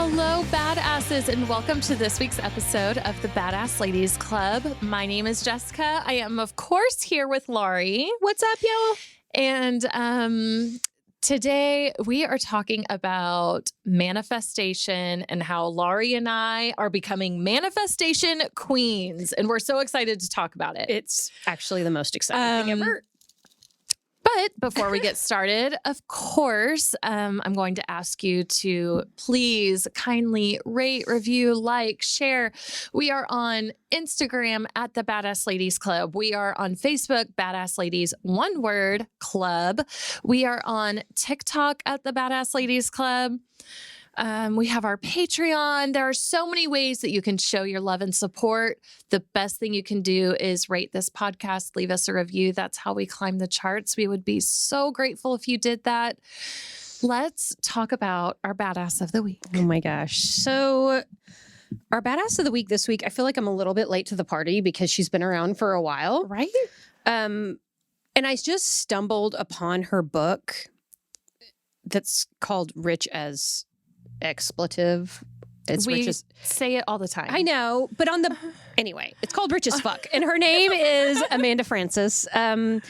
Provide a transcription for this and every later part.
Hello, badasses, and welcome to this week's episode of the Badassladies Club. My name is Jessica. I am, of course, here with Laurie. What's up, y'all? And today we are talking about manifestation and how Laurie and I are becoming manifestation queens. And we're so excited to talk about it. It's actually the most exciting thing ever. But before we get started, of course, I'm going to ask you to please kindly rate, review, like, share. We are on Instagram at the Badassladies Club. We are on Facebook, Badassladies, one word, club. We are on TikTok at the Badassladies Club. We have our Patreon. There are so many ways that you can show your love and support. The best thing you can do is rate this podcast, leave us a review. That's how we climb the charts. We would be so grateful if you did that. Let's talk about our badass of the week. Oh my gosh. So our badass of the week this week, I feel like I'm a little bit late to the party because she's been around for a while. Right? And I just stumbled upon her book that's called Rich as Expletive. We say it all the time. I know, but anyway, it's called Rich as Fuck. And her name is Amanda Frances. And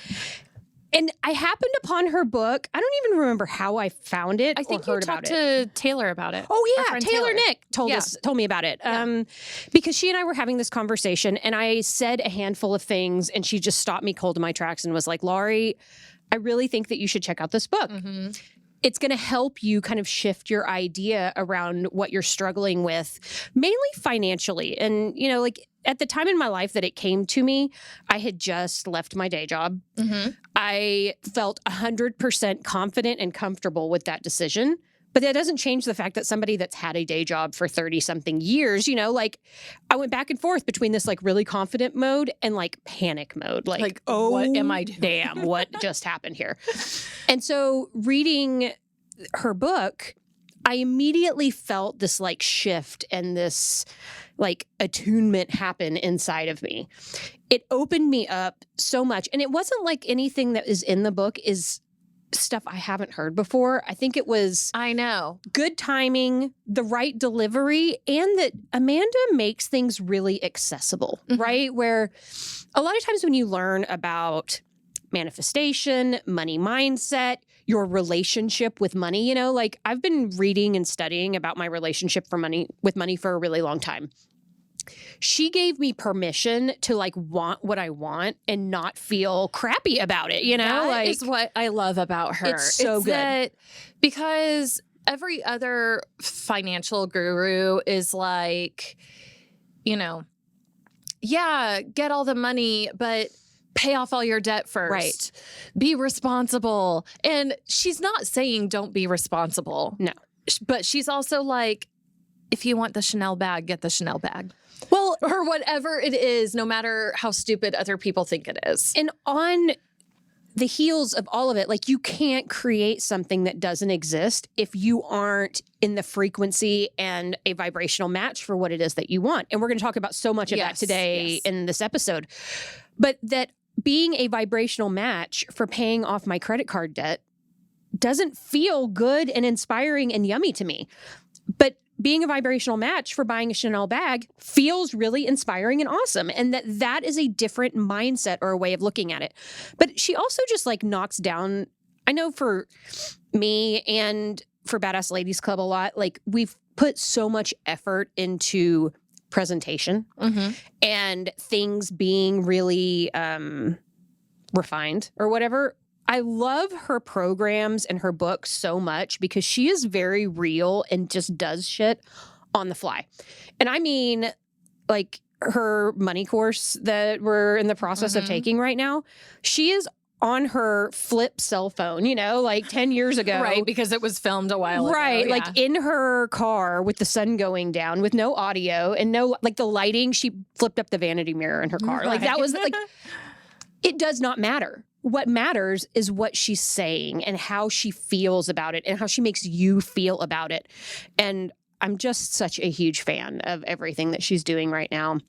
I happened upon her book. I don't even remember how I found it. I think or you heard talked about it. to Taylor about it. Oh Our yeah, friend Taylor Nick told me about it. Yeah. Because she and I were having this conversation, and I said a handful of things, and she just stopped me cold in my tracks and was like, "Laurie, I really think that you should check out this book. Mm-hmm. It's going to help you kind of shift your idea around what you're struggling with, mainly financially." And, you know, like at the time in my life that it came to me, I had just left my day job. Mm-hmm. I felt 100% confident and comfortable with that decision. But that doesn't change the fact that somebody that's had a day job for 30 something years, you know, like I went back and forth between this like really confident mode and like panic mode. Like oh, what am I doing? Damn, what just happened here? And so reading her book, I immediately felt this like shift and this like attunement happen inside of me. It opened me up so much. And it wasn't like anything that is in the book is stuff I haven't heard before. I think it was good timing, the right delivery, and that Amanda makes things really accessible, right? Where a lot of times when you learn about manifestation, money mindset, your relationship with money, you know, like I've been reading and studying about my relationship with money for a really long time. She gave me permission to like want what I want and not feel crappy about it, you know? That is what I love about her. It's so good. That because every other financial guru is like, you know, yeah, get all the money, but pay off all your debt first. Right. Be responsible. And she's not saying don't be responsible. No. But she's also like, if you want the Chanel bag, get the Chanel bag. Well, or whatever it is, no matter how stupid other people think it is. And on the heels of all of it, like you can't create something that doesn't exist if you aren't in the frequency and a vibrational match for what it is that you want. And we're going to talk about so much of that today in this episode. But that being a vibrational match for paying off my credit card debt doesn't feel good and inspiring and yummy to me. But being a vibrational match for buying a Chanel bag feels really inspiring and awesome. And that is a different mindset or a way of looking at it. But she also just like knocks down, I know for me and for Badassladies Club a lot, like we've put so much effort into presentation and things being really refined or whatever. I love her programs and her books so much because she is very real and just does shit on the fly. And I mean, like her money course that we're in the process of taking right now, she is on her flip cell phone, you know, like 10 years ago. Right, because it was filmed a while ago. Right, like in her car with the sun going down with no audio and no, like the lighting, she flipped up the vanity mirror in her car. Like that was like, it does not matter. What matters is what she's saying and how she feels about it and how she makes you feel about it. And I'm just such a huge fan of everything that she's doing right now.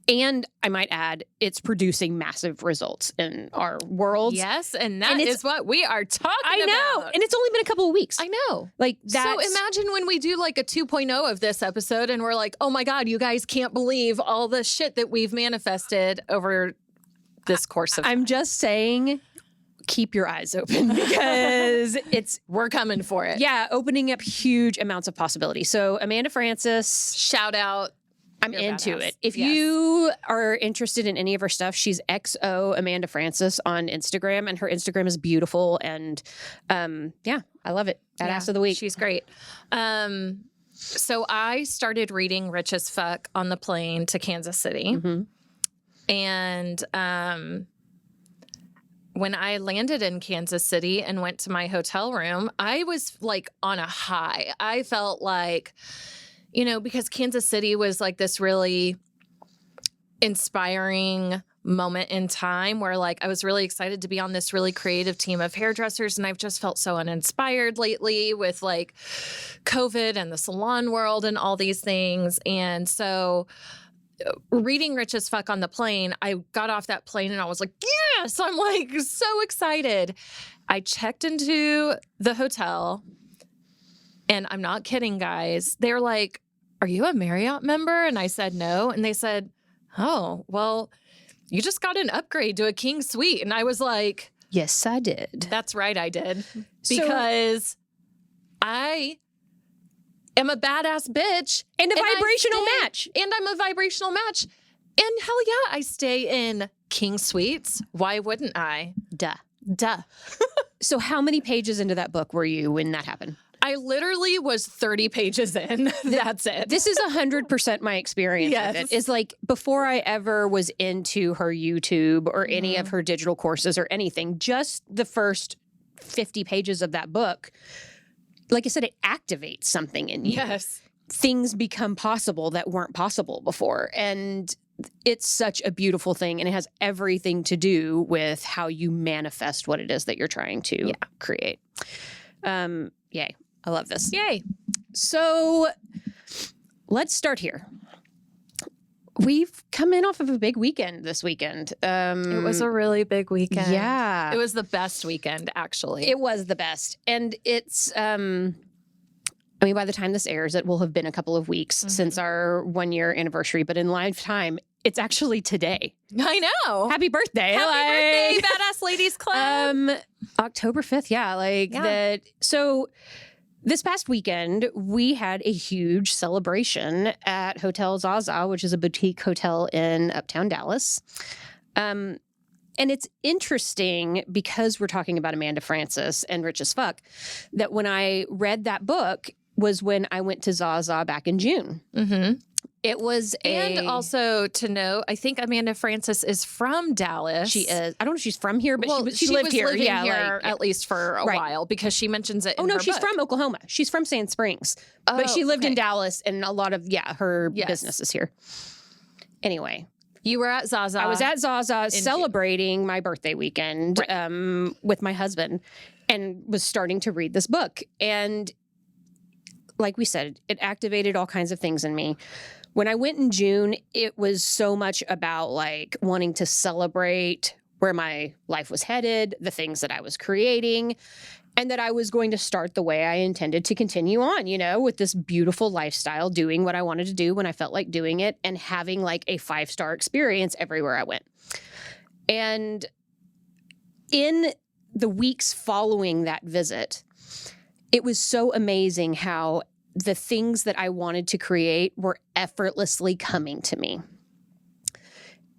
And I might add, it's producing massive results in our worlds. Yes, and that is what we are talking about. I know. And it's only been a couple of weeks. I know. Like So imagine when we do like a 2.0 of this episode and we're like, oh my God, you guys can't believe all the shit that we've manifested over this course of time. I'm just saying, keep your eyes open because we're coming for it. Yeah, opening up huge amounts of possibility. So Amanda Francis. Shout out. I'm into it. If you are interested in any of her stuff, she's XO Amanda Francis on Instagram, and her Instagram is beautiful. And yeah, I love it. Badass of the week. She's great. So I started reading Rich as Fuck on the plane to Kansas City. Mm-hmm. And when I landed in Kansas City and went to my hotel room, I was like on a high. I felt like, you know, because Kansas City was like this really inspiring moment in time where like I was really excited to be on this really creative team of hairdressers, and I've just felt so uninspired lately with like COVID and the salon world and all these things. And so reading Rich as Fuck on the plane, I got off that plane and I was like, yes, I'm like so excited. I checked into the hotel, and I'm not kidding, guys. They're like, are you a Marriott member? And I said no. And they said, oh, well, you just got an upgrade to a king suite. And I was like, yes, I did. That's right, I did. Because I am a badass bitch. And a vibrational match. And I'm a vibrational match. And hell yeah, I stay in king suites. Why wouldn't I? Duh. So how many pages into that book were you when that happened? I literally was 30 pages in. That's it. This is 100% my experience with it. Is like before I ever was into her YouTube or any of her digital courses or anything, just the first 50 pages of that book, like I said, it activates something in you. Yes. Things become possible that weren't possible before. And it's such a beautiful thing. And it has everything to do with how you manifest what it is that you're trying to create. Yay. I love this. Yay. So let's start here. We've come in off of a big weekend this weekend. It was a really big weekend. Yeah. It was the best weekend, actually. It was the best. And it's, I mean, by the time this airs, it will have been a couple of weeks since our 1-year anniversary. But in live time, it's actually today. I know. Happy birthday. Happy birthday, Badassladies Club. October 5th. Yeah. That. So this past weekend, we had a huge celebration at Hotel Zaza, which is a boutique hotel in Uptown Dallas. And it's interesting because we're talking about Amanda Francis and Rich as Fuck, that when I read that book was when I went to Zaza back in June. Mm-hmm. It was And also to know, I think Amanda Francis is from Dallas. She is. I don't know if she's from here, but she lived lived here. Living Yeah, here at least for a while because she mentions it in her she's book. from Oklahoma. She's from Sand Springs. But she lived in Dallas, and a lot of, her business is here. Anyway. You were at Zaza. I was at Zaza celebrating my birthday weekend with my husband and was starting to read this book. And like we said, it activated all kinds of things in me. When I went in June, it was so much about like wanting to celebrate where my life was headed, the things that I was creating, and that I was going to start the way I intended to continue on, with this beautiful lifestyle, doing what I wanted to do when I felt like doing it, and having like a 5-star experience everywhere I went. And in the weeks following that visit, it was so amazing how the things that I wanted to create were effortlessly coming to me.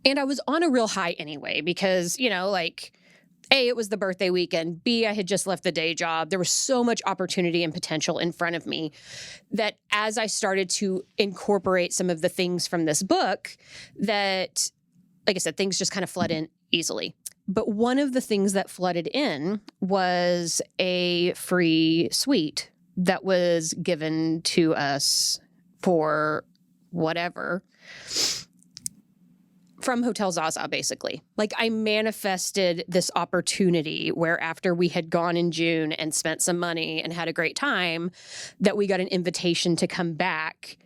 And I was on a real high anyway, because, A, it was the birthday weekend. B, I had just left the day job. There was so much opportunity and potential in front of me that as I started to incorporate some of the things from this book, that, like I said, things just kind of flood in easily. But one of the things that flooded in was a free suite that was given to us for whatever from Hotel Zaza, basically. Like, I manifested this opportunity where after we had gone in June and spent some money and had a great time, that we got an invitation to come back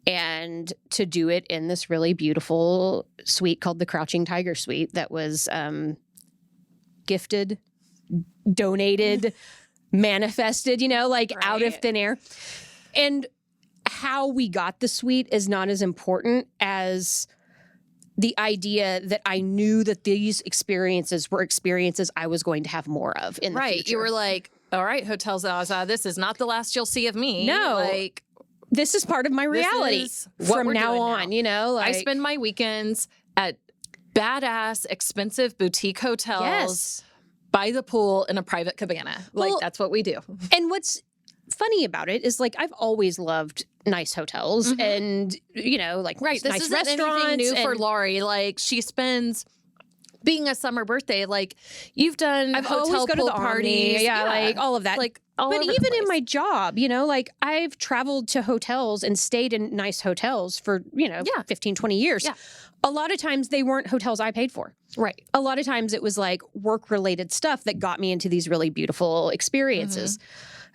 and to do it in this really beautiful suite called the Crouching Tiger Suite that was gifted, donated, manifested, out of thin air. And how we got the suite is not as important as the idea that I knew that these experiences were experiences I was going to have more of in the future. You were like, all right, Hotel Zaza, this is not the last you'll see of me. No. Like, this is part of my reality from now on, I spend my weekends at badass, expensive boutique hotels by the pool in a private cabana. Well, that's what we do. And what's funny about it is I've always loved nice hotels and, this nice isn't restaurants. Anything new for Lori. She spends... being a summer birthday, you've done I've hotel always go pool to the parties, Omni, all of that. But even in my job, I've traveled to hotels and stayed in nice hotels for, 15, 20 years. Yeah. A lot of times they weren't hotels I paid for. Right. A lot of times it was work-related stuff that got me into these really beautiful experiences.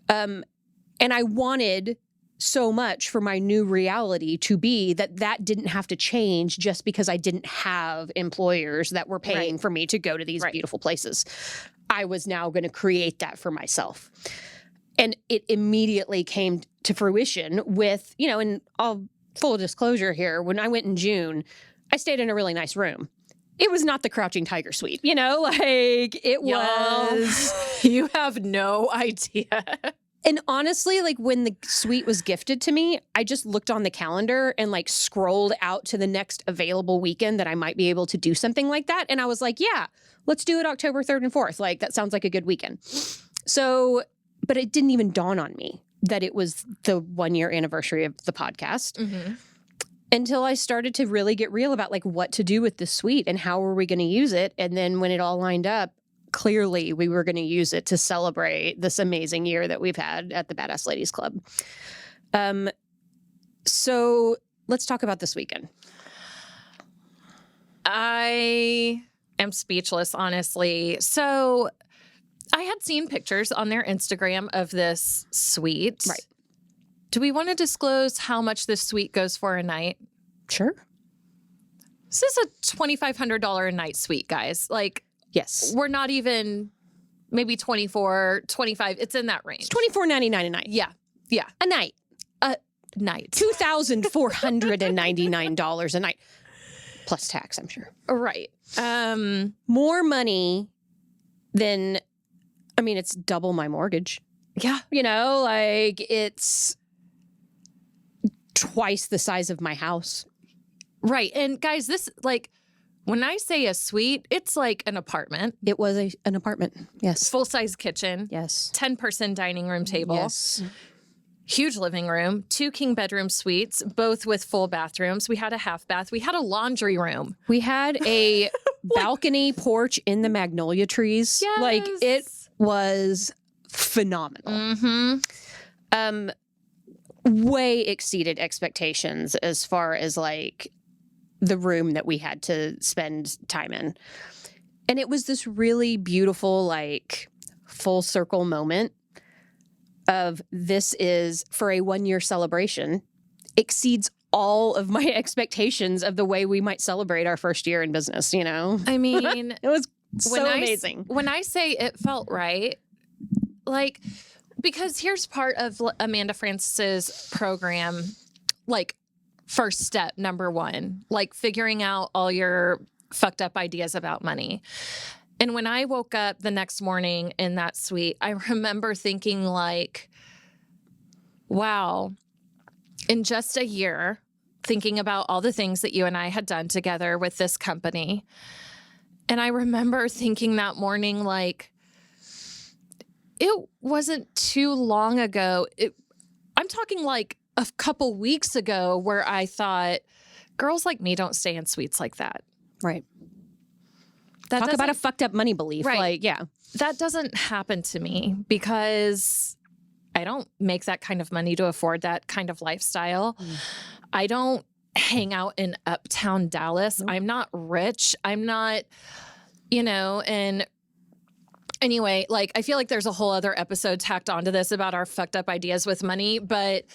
And I wanted so much for my new reality to be that didn't have to change just because I didn't have employers that were paying for me to go to these beautiful places. I was now going to create that for myself. And it immediately came to fruition with, and I'll full disclosure here, when I went in June, I stayed in a really nice room. It was not the Crouching Tiger Suite, it was. You have no idea. And honestly, when the suite was gifted to me, I just looked on the calendar and scrolled out to the next available weekend that I might be able to do something like that. And I was like, yeah, let's do it October 3rd and 4th. That sounds like a good weekend. So, but it didn't even dawn on me that it was the 1-year anniversary of the podcast until I started to really get real about what to do with the suite and how were we going to use it. And then when it all lined up, clearly we were going to use it to celebrate this amazing year that we've had at the Badassladies Club. So let's talk about this weekend. I am speechless, honestly. So I had seen pictures on their Instagram of this suite. Right. Do we want to disclose how much this suite goes for a night? Sure. This is a $2,500 a night suite, guys. Yes. We're not even maybe 24, 25. It's in that range. It's $24.99 a night. Yeah. Yeah. A night. A night. $2,499 a night. Plus tax, I'm sure. Right. More money than, it's double my mortgage. Yeah. It's twice the size of my house. Right. And guys, this, when I say a suite, it's like an apartment. It was an apartment. Yes. Full-size kitchen. Yes. 10-person dining room table. Yes. Huge living room, 2 king bedroom suites, both with full bathrooms. We had a half bath. We had a laundry room. We had a balcony porch in the magnolia trees. Yes. It was phenomenal. Way exceeded expectations as far as the room that we had to spend time in. And it was this really beautiful, full circle moment of this is, for a 1-year celebration, exceeds all of my expectations of the way we might celebrate our first year in business, I mean, it was so amazing. When I say it felt right, because here's part of Amanda Francis's program, first step, number 1, figuring out all your fucked up ideas about money. And when I woke up the next morning in that suite, I remember thinking wow, in just a year, thinking about all the things that you and I had done together with this company. And I remember thinking that morning, it wasn't too long ago. I'm talking a couple weeks ago where I thought girls like me don't stay in suites like that. Right. Talk about a fucked up money belief. Right. That doesn't happen to me because I don't make that kind of money to afford that kind of lifestyle. I don't hang out in uptown Dallas. Nope. I'm not rich. I'm not, and anyway, I feel like there's a whole other episode tacked onto this about our fucked up ideas with money, but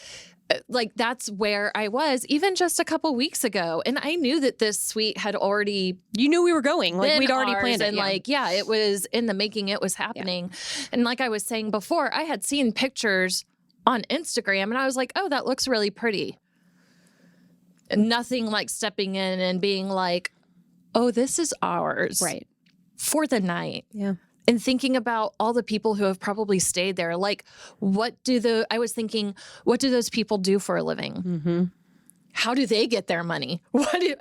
like that's where I was even just a couple weeks ago. And I knew that this suite had already You knew we were going. Like, been we'd already ours, planned it. and like, yeah, it was in the making, it was happening. And like I was saying before, I had seen pictures on Instagram and I was like, oh, that looks really pretty. Nothing like stepping in and being like, oh, this is ours. Right. For the night. Yeah. And thinking about all the people who have probably stayed there. Like, I was thinking, what do those people do for a living? Mm-hmm. How do they get their money?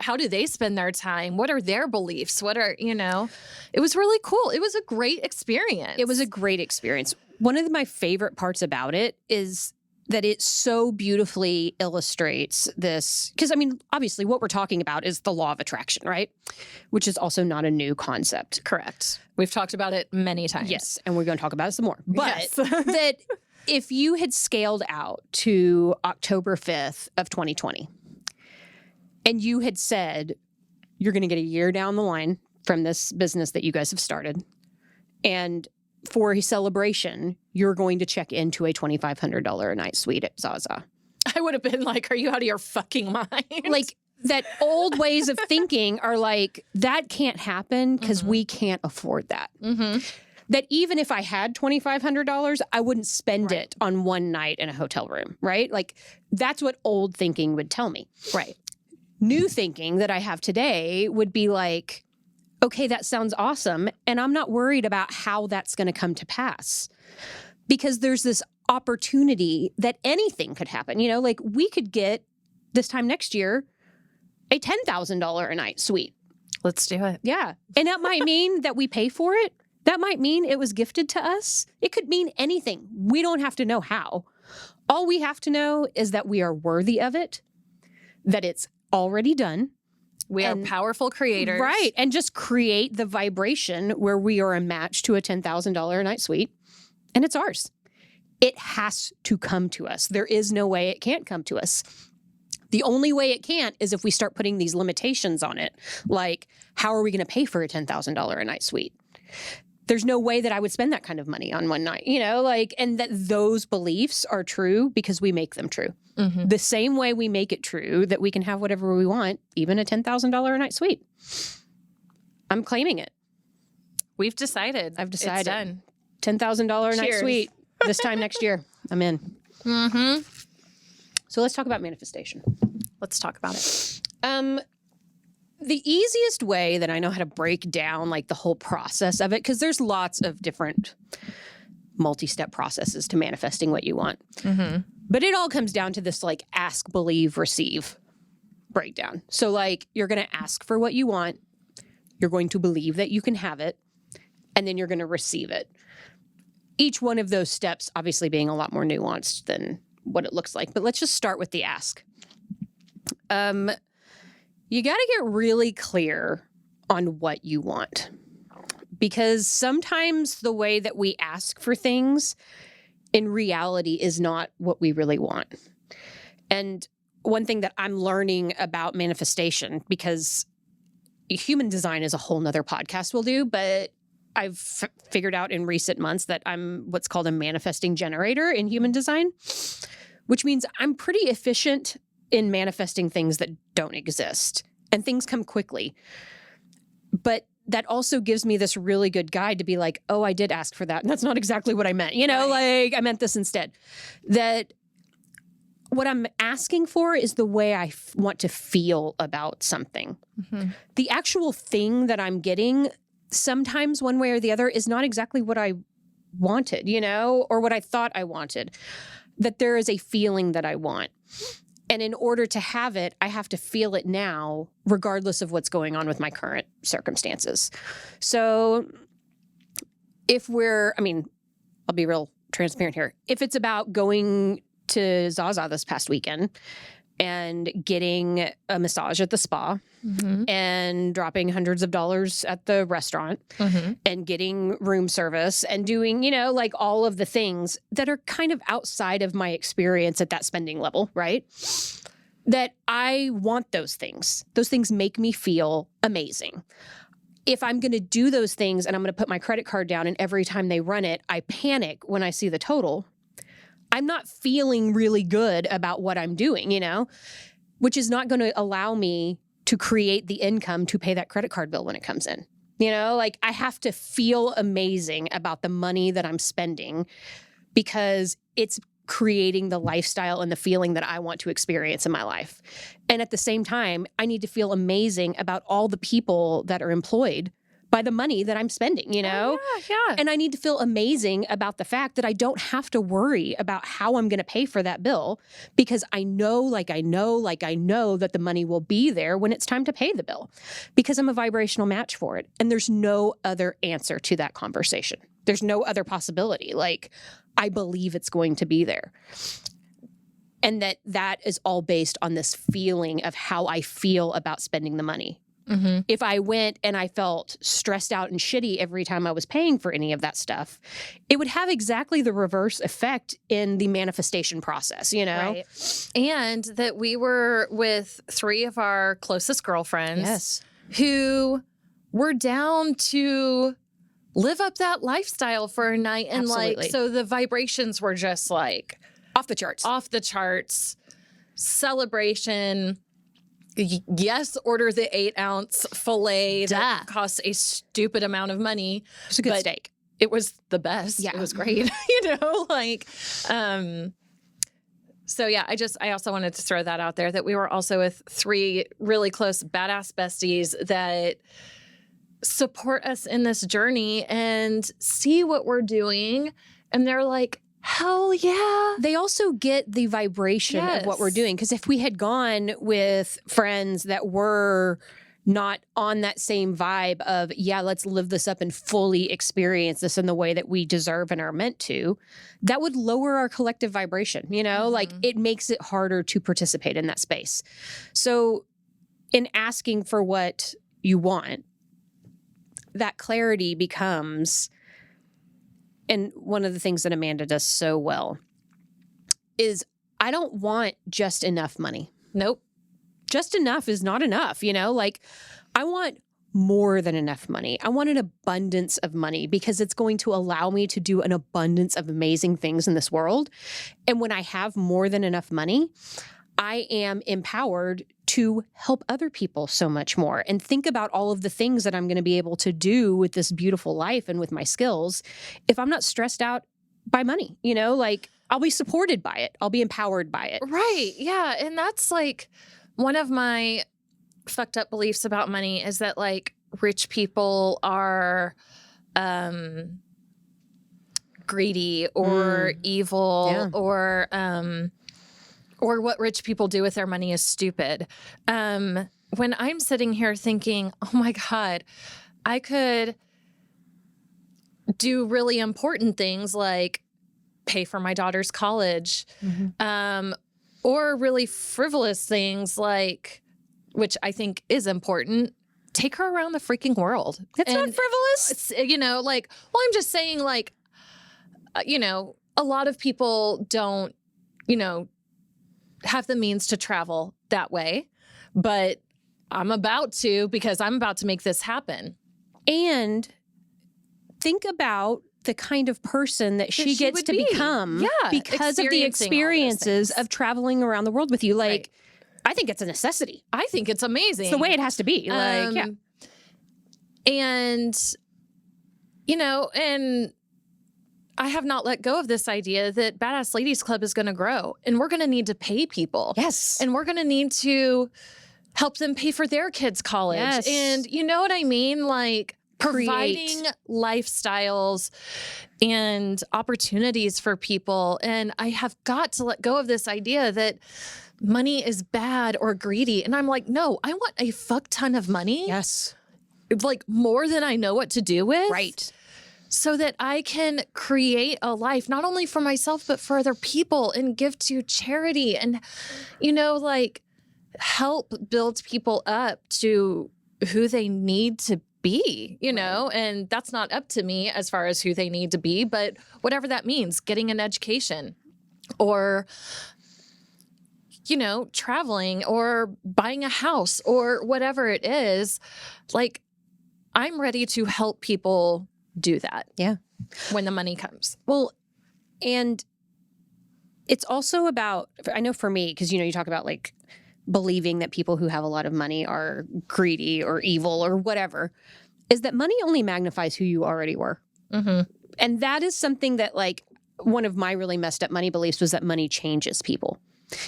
How do they spend their time? What are their beliefs? What are, it was really cool. It was a great experience. It was a great experience. One of my favorite parts about it is that it so beautifully illustrates this. Because, I mean, obviously what we're talking about is the law of attraction, right? Which is also not a new concept. Correct. We've talked about it many times. Yes, and we're going to talk about it some more. But Yes. that if you had scaled out to October 5th of 2020 and you had said, you're going to get a year down the line from this business that you guys have started, and for a celebration, you're going to check into a $2,500 a night suite at Zaza. I would have been like, are you out of your fucking mind? Like, that old ways of thinking are like, that can't happen because we can't afford that. Mm-hmm. That even if I had $2,500, I wouldn't spend it on one night in a hotel room, right? Like, that's what old thinking would tell me. Right. New thinking that I have today would be like, okay, that sounds awesome. And I'm not worried about how that's going to come to pass because there's this opportunity that anything could happen. Like, we could get this time next year a $10,000 a night suite. Let's do it. Yeah. And that might mean that we pay for it. That might mean it was gifted to us. It could mean anything. We don't have to know how. All we have to know is that we are worthy of it, that it's already done. We are powerful creators. Right. And just create the vibration where we are a match to a $10,000 a night suite, and it's ours. It has to come to us. There is no way it can't come to us. The only way it can't is if we start putting these limitations on it. Like, how are we going to pay for a $10,000 a night suite? There's no way that I would spend that kind of money on one night, and that those beliefs are true because we make them true. Mm-hmm. The same way we make it true that we can have whatever we want, even a $10,000 a night suite. I'm claiming it. We've decided. I've decided. It's done. $10,000 a night Cheers. suite this time next year. I'm in. Mm-hmm. So let's talk about manifestation. Let's talk about it. The easiest way that I know how to break down like the whole process of it, because there's lots of different multi-step processes to manifesting what you want. Mm-hmm. But it all comes down to this like ask, believe, receive breakdown. So like you're going to ask for what you want. You're going to believe that you can have it. And then you're going to receive it. Each one of those steps obviously being a lot more nuanced than what it looks like. But let's just start with the ask. You got to get really clear on what you want. Because sometimes the way that we ask for things in reality is not what we really want. And one thing that I'm learning about manifestation, because human design is a whole nother podcast we'll do, but I've figured out in recent months that I'm what's called a manifesting generator in human design, which means I'm pretty efficient in manifesting things that don't exist, and things come quickly. But that also gives me this really good guide to be like, oh, I did ask for that. And that's not exactly what I meant. Like I meant this instead. That what I'm asking for is the way I want to feel about something. Mm-hmm. The actual thing that I'm getting, sometimes one way or the other, is not exactly what I wanted, or what I thought I wanted. That there is a feeling that I want. And in order to have it, I have to feel it now, regardless of what's going on with my current circumstances. So I'll be real transparent here. If it's about going to Zaza this past weekend and getting a massage at the spa, mm-hmm. and dropping hundreds of dollars at the restaurant, mm-hmm. and getting room service and doing, like all of the things that are kind of outside of my experience at that spending level, right? That I want those things. Those things make me feel amazing. If I'm going to do those things and I'm going to put my credit card down and every time they run it, I panic when I see the total, I'm not feeling really good about what I'm doing, which is not going to allow me to create the income to pay that credit card bill when it comes in. Like I have to feel amazing about the money that I'm spending because it's creating the lifestyle and the feeling that I want to experience in my life. And at the same time, I need to feel amazing about all the people that are employed by the money that I'm spending, Oh, yeah. And I need to feel amazing about the fact that I don't have to worry about how I'm going to pay for that bill because I know that the money will be there when it's time to pay the bill because I'm a vibrational match for it. And there's no other answer to that conversation. There's no other possibility. Like, I believe it's going to be there. And that is all based on this feeling of how I feel about spending the money. Mm-hmm. If I went and I felt stressed out and shitty every time I was paying for any of that stuff, it would have exactly the reverse effect in the manifestation process, Right. And that we were with 3 of our closest girlfriends who were down to live up that lifestyle for a night. And Absolutely. so the vibrations were just like off the charts, celebration. Yes, order the 8-ounce filet that costs a stupid amount of money. It's a good steak. It was the best. Yeah. It was great. So yeah, I also wanted to throw that out there that we were also with 3 really close badass besties that support us in this journey and see what we're doing. And they're like, hell yeah. They also get the vibration of what we're doing. Because if we had gone with friends that were not on that same vibe of, let's live this up and fully experience this in the way that we deserve and are meant to, that would lower our collective vibration, like it makes it harder to participate in that space. So in asking for what you want, that clarity becomes... And one of the things that Amanda does so well is I don't want just enough money. Nope. Just enough is not enough, Like I want more than enough money. I want an abundance of money because it's going to allow me to do an abundance of amazing things in this world. And when I have more than enough money, I am empowered to help other people so much more and think about all of the things that I'm going to be able to do with this beautiful life and with my skills if I'm not stressed out by money, like I'll be supported by it. I'll be empowered by it. Right. Yeah. And that's like one of my fucked up beliefs about money is that like rich people are greedy or evil or what rich people do with their money is stupid. When I'm sitting here thinking, oh my God, I could do really important things like pay for my daughter's college, or really frivolous things like, which I think is important, take her around the freaking world. That's not frivolous. I'm just saying a lot of people don't, have the means to travel that way, but I'm about to because I'm about to make this happen. And think about the kind of person that she gets to become because of the experiences of traveling around the world with you. Like, I think it's a necessity. I think it's amazing. It's the way it has to be. And, and I have not let go of this idea that Badassladies Club is going to grow and we're going to need to pay people. Yes. And we're going to need to help them pay for their kids' college. Yes. And you know what I mean? Like providing lifestyles and opportunities for people. And I have got to let go of this idea that money is bad or greedy. And I'm like, no, I want a fuck ton of money. Yes. Like more than I know what to do with. Right. So that I can create a life, not only for myself, but for other people and give to charity and, help build people up to who they need to be, and that's not up to me as far as who they need to be, but whatever that means, getting an education or, traveling or buying a house or whatever it is, like I'm ready to help people do that. Yeah. When the money comes. Well, and it's also about, I know for me, because, you talk about like believing that people who have a lot of money are greedy or evil or whatever, is that money only magnifies who you already were. Mm-hmm. And that is something that, like, one of my really messed up money beliefs was that money changes people.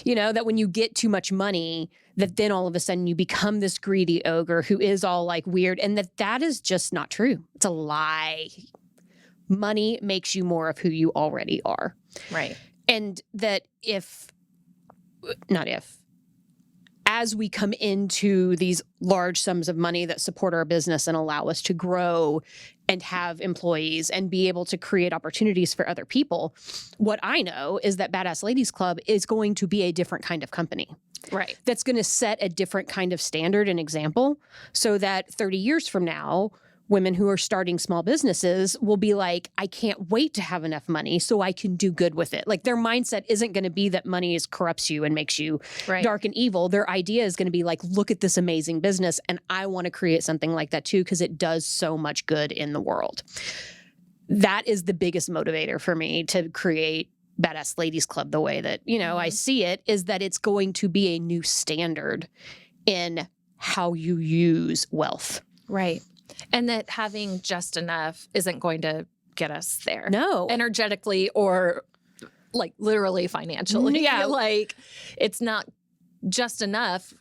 That when you get too much money, that then all of a sudden you become this greedy ogre who is all like weird, and that is just not true. It's a lie. Money makes you more of who you already are. Right. And that as we come into these large sums of money that support our business and allow us to grow and have employees and be able to create opportunities for other people, what I know is that Badass Ladies Club is going to be a different kind of company. Right. That's going to set a different kind of standard and example, so that 30 years from now, women who are starting small businesses will be like, I can't wait to have enough money so I can do good with it. Like, their mindset isn't going to be that money corrupts you and makes you dark and evil. Their idea is going to be like, look at this amazing business, and I want to create something like that too, because it does so much good in the world. That is the biggest motivator for me to create Badass Ladies Club the way that, I see it, is that it's going to be a new standard in how you use wealth. Right. And that having just enough isn't going to get us there. No. Energetically or like literally financially. Yeah. Like, it's not just enough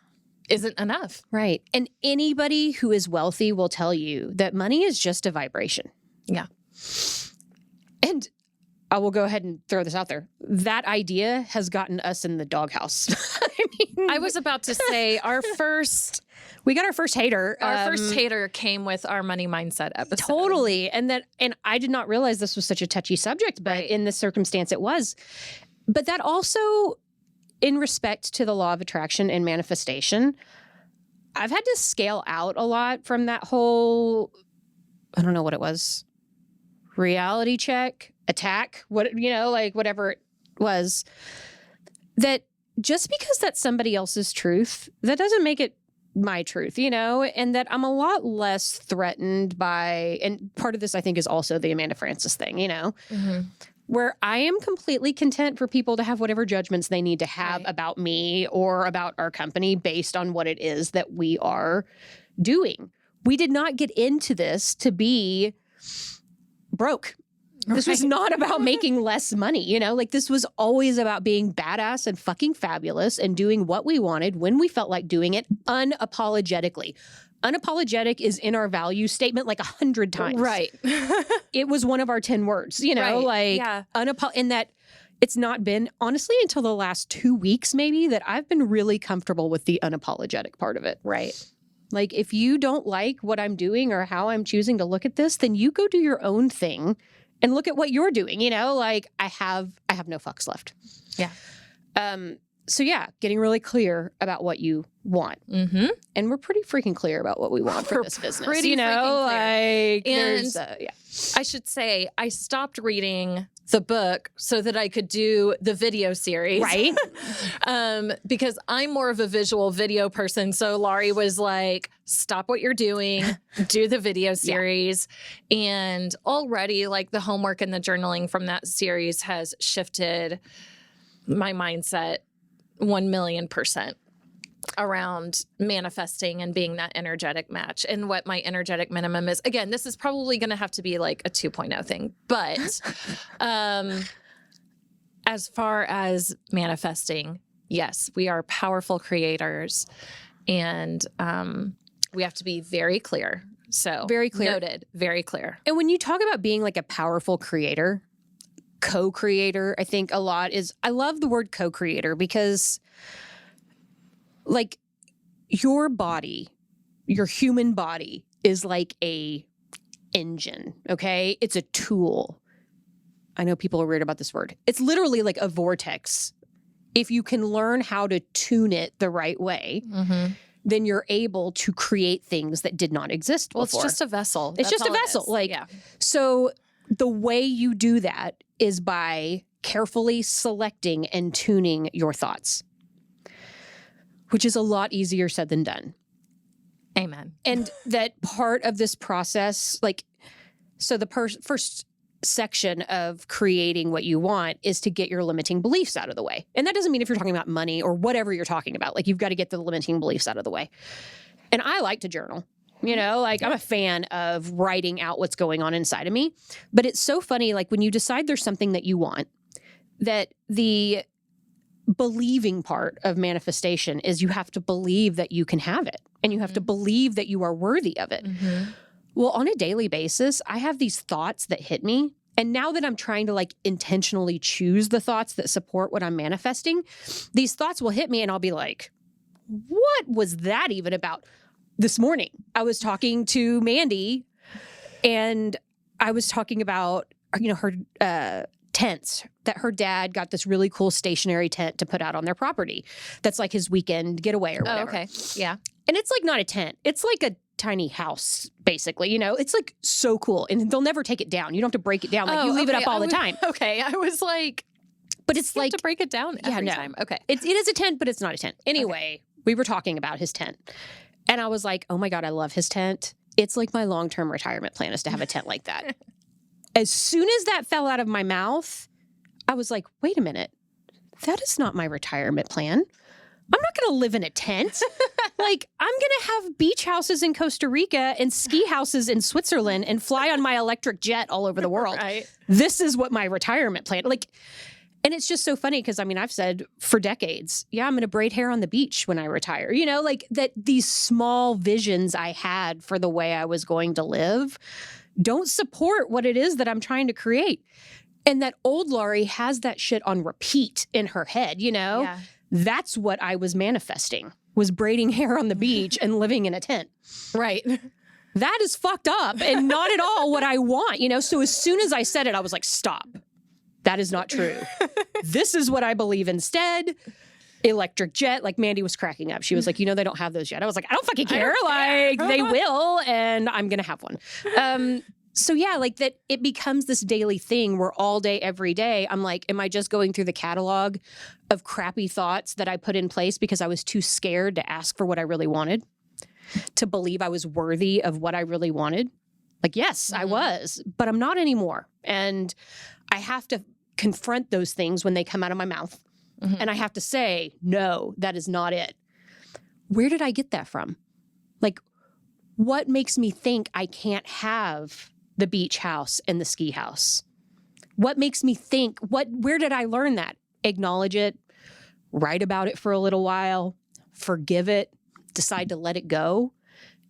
isn't enough. Right. And anybody who is wealthy will tell you that money is just a vibration. Yeah. And I will go ahead and throw this out there. That idea has gotten us in the doghouse. I was about to say we got our first hater. Our first hater came with our money mindset episode. Totally. And I did not realize this was such a touchy subject, but in this circumstance it was. But that also, in respect to the law of attraction and manifestation, I've had to scale out a lot from that whole, I don't know what it was, reality check, attack, whatever it was. That just because that's somebody else's truth, that doesn't make it my truth, and that I'm a lot less threatened by, and part of this I think is also the Amanda Frances thing, where I am completely content for people to have whatever judgments they need to have about me or about our company based on what it is that we are doing. We did not get into this to be broke. This was not about making less money, like this was always about being badass and fucking fabulous and doing what we wanted when we felt like doing it unapologetically. Unapologetic is in our value statement like 100 times. Right. It was one of our 10 words, and that it's not been, honestly, until the last 2 weeks maybe, that I've been really comfortable with the unapologetic part of it. Right. Like, if you don't like what I'm doing or how I'm choosing to look at this, then you go do your own thing and look at what you're doing, like I have no fucks left. Yeah. So yeah, getting really clear about what you want. Mm-hmm. And we're pretty freaking clear about what we want for this business. Pretty freaking clear. And I should say, I stopped reading the book so that I could do the video series. Right. Because I'm more of a visual video person. So Laurie was like, stop what you're doing, do the video series. Yeah. And already, like, the homework and the journaling from that series has shifted my mindset 1,000,000% around manifesting and being that energetic match, and what my energetic minimum is. Again, this is probably going to have to be like a 2.0 thing, but as far as manifesting, yes, we are powerful creators, and we have to be very clear. So very clear. Noted, very clear. And when you talk about being like a powerful creator, co-creator, I think a lot is, I love the word co-creator because, like, your body, your human body is like a engine, okay? It's a tool. I know people are weird about this word. It's literally like a vortex. If you can learn how to tune it the right way, then you're able to create things that did not exist before. Well, it's just a vessel. It's just a vessel. So the way you do that is by carefully selecting and tuning your thoughts, which is a lot easier said than done. Amen. And that part of this process, like, so the first section of creating what you want is to get your limiting beliefs out of the way. And that doesn't mean if you're talking about money or whatever you're talking about, like you've got to get the limiting beliefs out of the way. And I like to journal, you know, like I'm a fan of writing out what's going on inside of me. But it's so funny, like when you decide there's something that you want, that the believing part of manifestation is you have to believe that you can have it and you have to believe that you are worthy of it. Well, on a daily basis, I have these thoughts that hit me. And now that I'm trying to like intentionally choose the thoughts that support what I'm manifesting, these thoughts will hit me and I'll be like, what was that even about? This morning, I was talking to Mandy and I was talking about, you know, her tents, that her dad got this really cool stationary tent to put out on their property. That's like his weekend getaway or whatever. Oh, okay. Yeah. And it's like not a tent. It's like a tiny house, basically. You know, it's like so cool. And they'll never take it down. You don't have to break it down. Like you leave it up all the time. Okay. I was like, but it's like to break it down every time. Okay. It is a tent, but it's not a tent. Anyway, we were talking about his tent. And I was like, oh my God, I love his tent. It's like my long-term retirement plan is to have a tent like that. As soon as that fell out of my mouth, I was like, wait a minute. That is not my retirement plan. I'm not going to live in a tent. Like, I'm going to have beach houses in Costa Rica and ski houses in Switzerland and fly on my electric jet all over the world. Right. This is what my retirement plan, like, and it's just so funny because, I mean, I've said for decades, yeah, I'm going to braid hair on the beach when I retire. You know, like that these small visions I had for the way I was going to live don't support what it is that I'm trying to create. And that old Laurie has that shit on repeat in her head, you know? Yeah. That's what I was manifesting, was braiding hair on the beach and living in a tent. Right. That is fucked up and not at all what I want, you know? So as soon as I said it, I was like, stop. That is not true. This is what I believe instead. Electric jet, like Mandy was cracking up. She was like, you know, they don't have those yet. I was like, I don't fucking care. Like they will, and I'm going to have one. So yeah, like that it becomes this daily thing where all day, every day, I'm like, am I just going through the catalog of crappy thoughts that I put in place because I was too scared to ask for what I really wanted, to believe I was worthy of what I really wanted? Like, yes, I was, but I'm not anymore. And I have to confront those things when they come out of my mouth. And I have to say, no, that is not it. Where did I get that from? Like, what makes me think I can't have the beach house and the ski house? What makes me think, where did I learn that? Acknowledge it, write about it for a little while, forgive it, decide to let it go,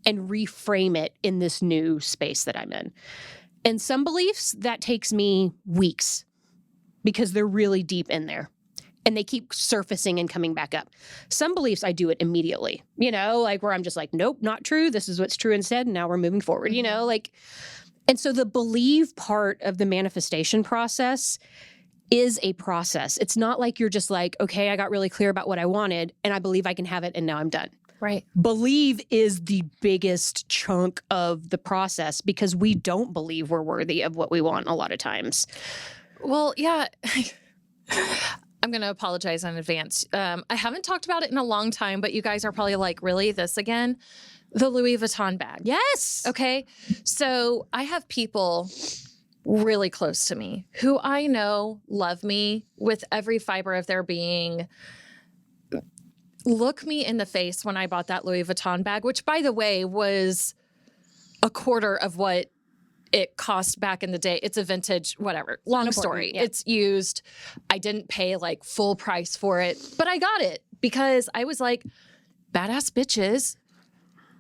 and reframe it in this new space that I'm in. And some beliefs, that takes me weeks because they're really deep in there. And they keep surfacing and coming back up. Some beliefs, I do it immediately, you know, like where I'm just like, nope, not true. This is what's true instead. And now we're moving forward, you know, like, and so the believe part of the manifestation process is a process. It's not like you're just like, okay, I got really clear about what I wanted and I believe I can have it and now I'm done. Right. Believe is the biggest chunk of the process because we don't believe we're worthy of what we want a lot of times. Well, yeah. I'm going to apologize in advance. I haven't talked about it in a long time, but you guys are probably like, really, this again? The Louis Vuitton bag. Yes. Okay. So I have people really close to me who I know love me with every fiber of their being. Look me in the face when I bought that Louis Vuitton bag, which, by the way, was a quarter of what it cost back in the day. It's a vintage, whatever. Long story. Yeah. It's used. I didn't pay like full price for it, but I got it because I was like, badass bitches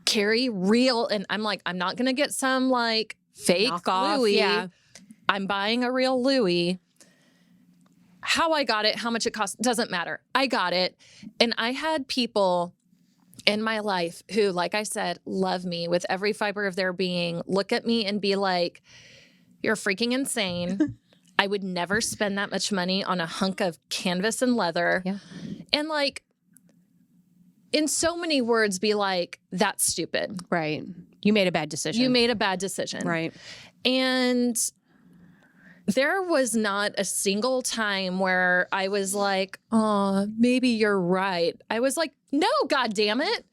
carry real. And I'm like, I'm not going to get some like fake knockoff, Louis. yeah. I'm buying a real Louis. How I got it, how much it cost, doesn't matter. I got it. And I had people in my life who, like I said, love me with every fiber of their being, look at me and be like, you're freaking insane. I would never spend that much money on a hunk of canvas and leather. Yeah. And like, in so many words, be like, that's stupid. Right. You made a bad decision. You made a bad decision. Right. And there was not a single time where I was like, oh, maybe you're right. I was like, no, God damn it.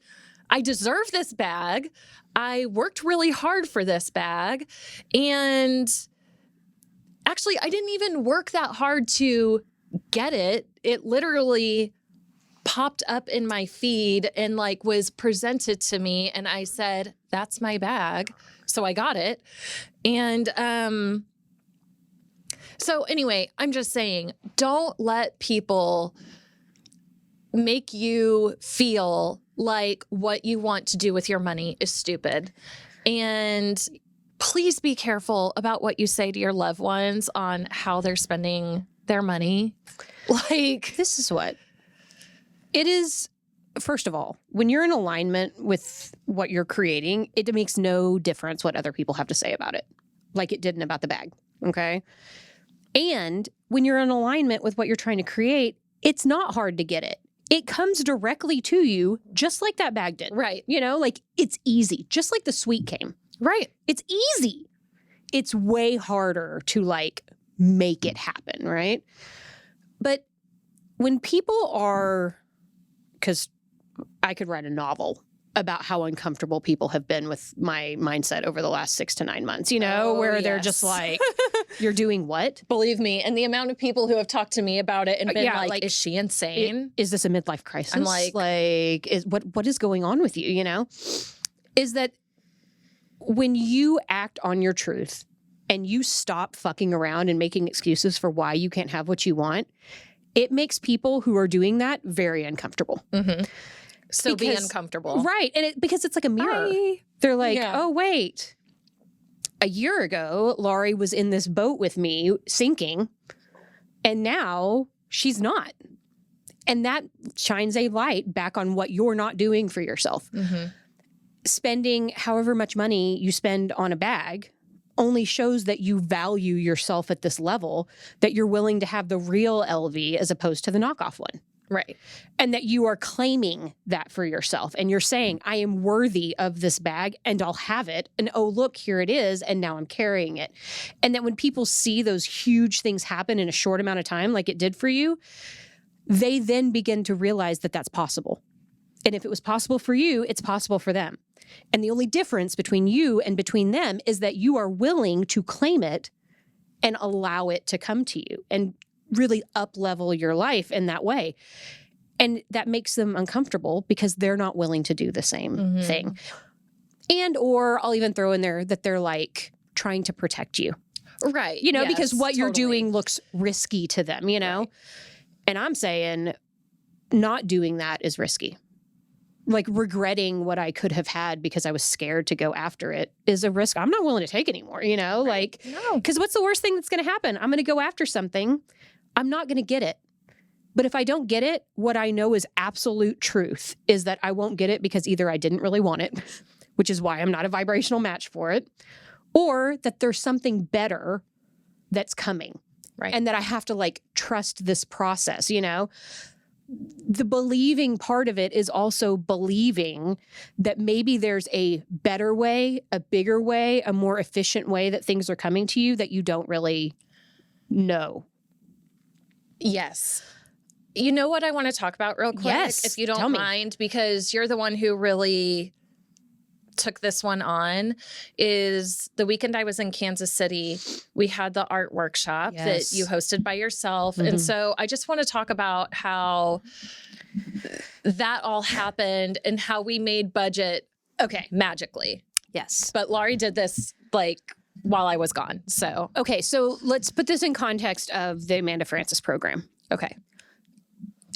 I deserve this bag. I worked really hard for this bag. And actually, I didn't even work that hard to get it. It literally popped up in my feed and like was presented to me. And I said, that's my bag. So I got it. And so anyway, I'm just saying, don't let people make you feel like what you want to do with your money is stupid. And please be careful about what you say to your loved ones on how they're spending their money. Like, this is what it is. First of all, when you're in alignment with what you're creating, it makes no difference what other people have to say about it, like it didn't about the bag. Okay. And when you're in alignment with what you're trying to create, it's not hard to get it. It comes directly to you, just like that bag did. right. You know, like it's easy, just like the sweet came. Right. It's easy. It's way harder to like make it happen, right? But when people are, because I could write a novel about how uncomfortable people have been with my mindset over the last 6 to 9 months, you know, where they're just like, you're doing what? Believe me. And the amount of people who have talked to me about it and been Yeah, like, is she insane? Is this a midlife crisis? I'm like is what is going on with you, you know? Is that when you act on your truth and you stop fucking around and making excuses for why you can't have what you want, it makes people who are doing that very uncomfortable. Mm-hmm. So be uncomfortable. Right. And because it's like a mirror. Bye. They're like, Yeah. oh, wait. A year ago, Laurie was in this boat with me sinking, and now she's not. And that shines a light back on what you're not doing for yourself. Mm-hmm. Spending however much money you spend on a bag only shows that you value yourself at this level, that you're willing to have the real LV as opposed to the knockoff one. Right. And that you are claiming that for yourself. And you're saying, I am worthy of this bag and I'll have it. And oh, look, here it is. And now I'm carrying it. And that when people see those huge things happen in a short amount of time, like it did for you, they then begin to realize that that's possible. And if it was possible for you, it's possible for them. And the only difference between you and between them is that you are willing to claim it and allow it to come to you and really up-level your life in that way. And that makes them uncomfortable because they're not willing to do the same thing. And or I'll even throw in there that they're like trying to protect you. Right. You know, Yes, because what you're totally. doing looks risky to them, you know? Right. And I'm saying not doing that is risky. Like regretting what I could have had because I was scared to go after it is a risk I'm not willing to take anymore, you know? Right. Like, No. because what's the worst thing that's going to happen? I'm going to go after something. I'm not going to get it. But if I don't get it, what I know is absolute truth is that I won't get it because either I didn't really want it, which is why I'm not a vibrational match for it, or that there's something better that's coming. Right. And that I have to like trust this process, you know? The believing part of it is also believing that maybe there's a better way, a bigger way, a more efficient way that things are coming to you that you don't really know. Yes. You know what I want to talk about real quick? Yes, If you tell don't me. mind, because you're the one who really took this one on, is the weekend I was in Kansas City, we had the art workshop Yes. that you hosted by yourself. Mhm. And so I just want to talk about how that all happened and how we made budget magically. Yes. But Laurie did this like while I was gone. So, Okay, so let's put this in context of the Amanda Francis program. okay.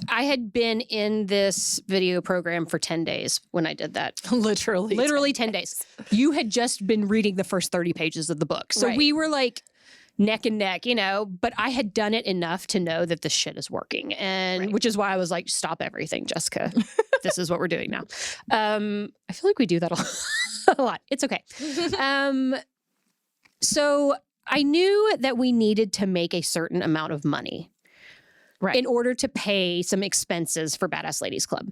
I had been in this video program for 10 days when I did that. Literally 10 days. You had just been reading the first 30 pages of the book. So Right. we were like neck and neck, you know, but I had done it enough to know that this shit is working. And Right. which is why I was like, stop everything, Jessica. This is what we're doing now. I feel like we do that a lot. It's okay. So I knew that we needed to make a certain amount of money. Right. In order to pay some expenses for Badassladies Club.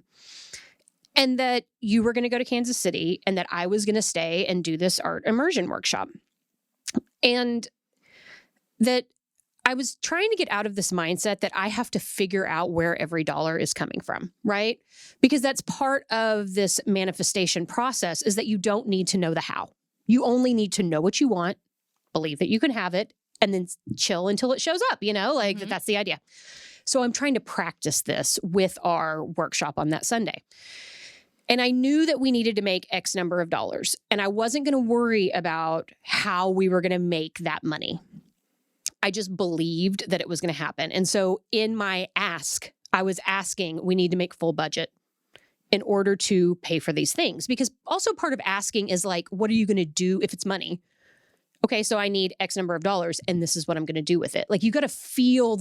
And that you were going to go to Kansas City and that I was going to stay and do this art immersion workshop. And that I was trying to get out of this mindset that I have to figure out where every dollar is coming from, right? Because that's part of this manifestation process is that you don't need to know the how. You only need to know what you want, believe that you can have it, and then chill until it shows up, like that's the idea. So I'm trying to practice this with our workshop on that Sunday. And I knew that we needed to make X number of dollars, and I wasn't going to worry about how we were going to make that money. I just believed that it was going to happen. And so in my ask, I was asking, we need to make full budget in order to pay for these things. Because also part of asking is like, what are you going to do if it's money? Okay, so I need X number of dollars, and this is what I'm going to do with it. Like, you got to feel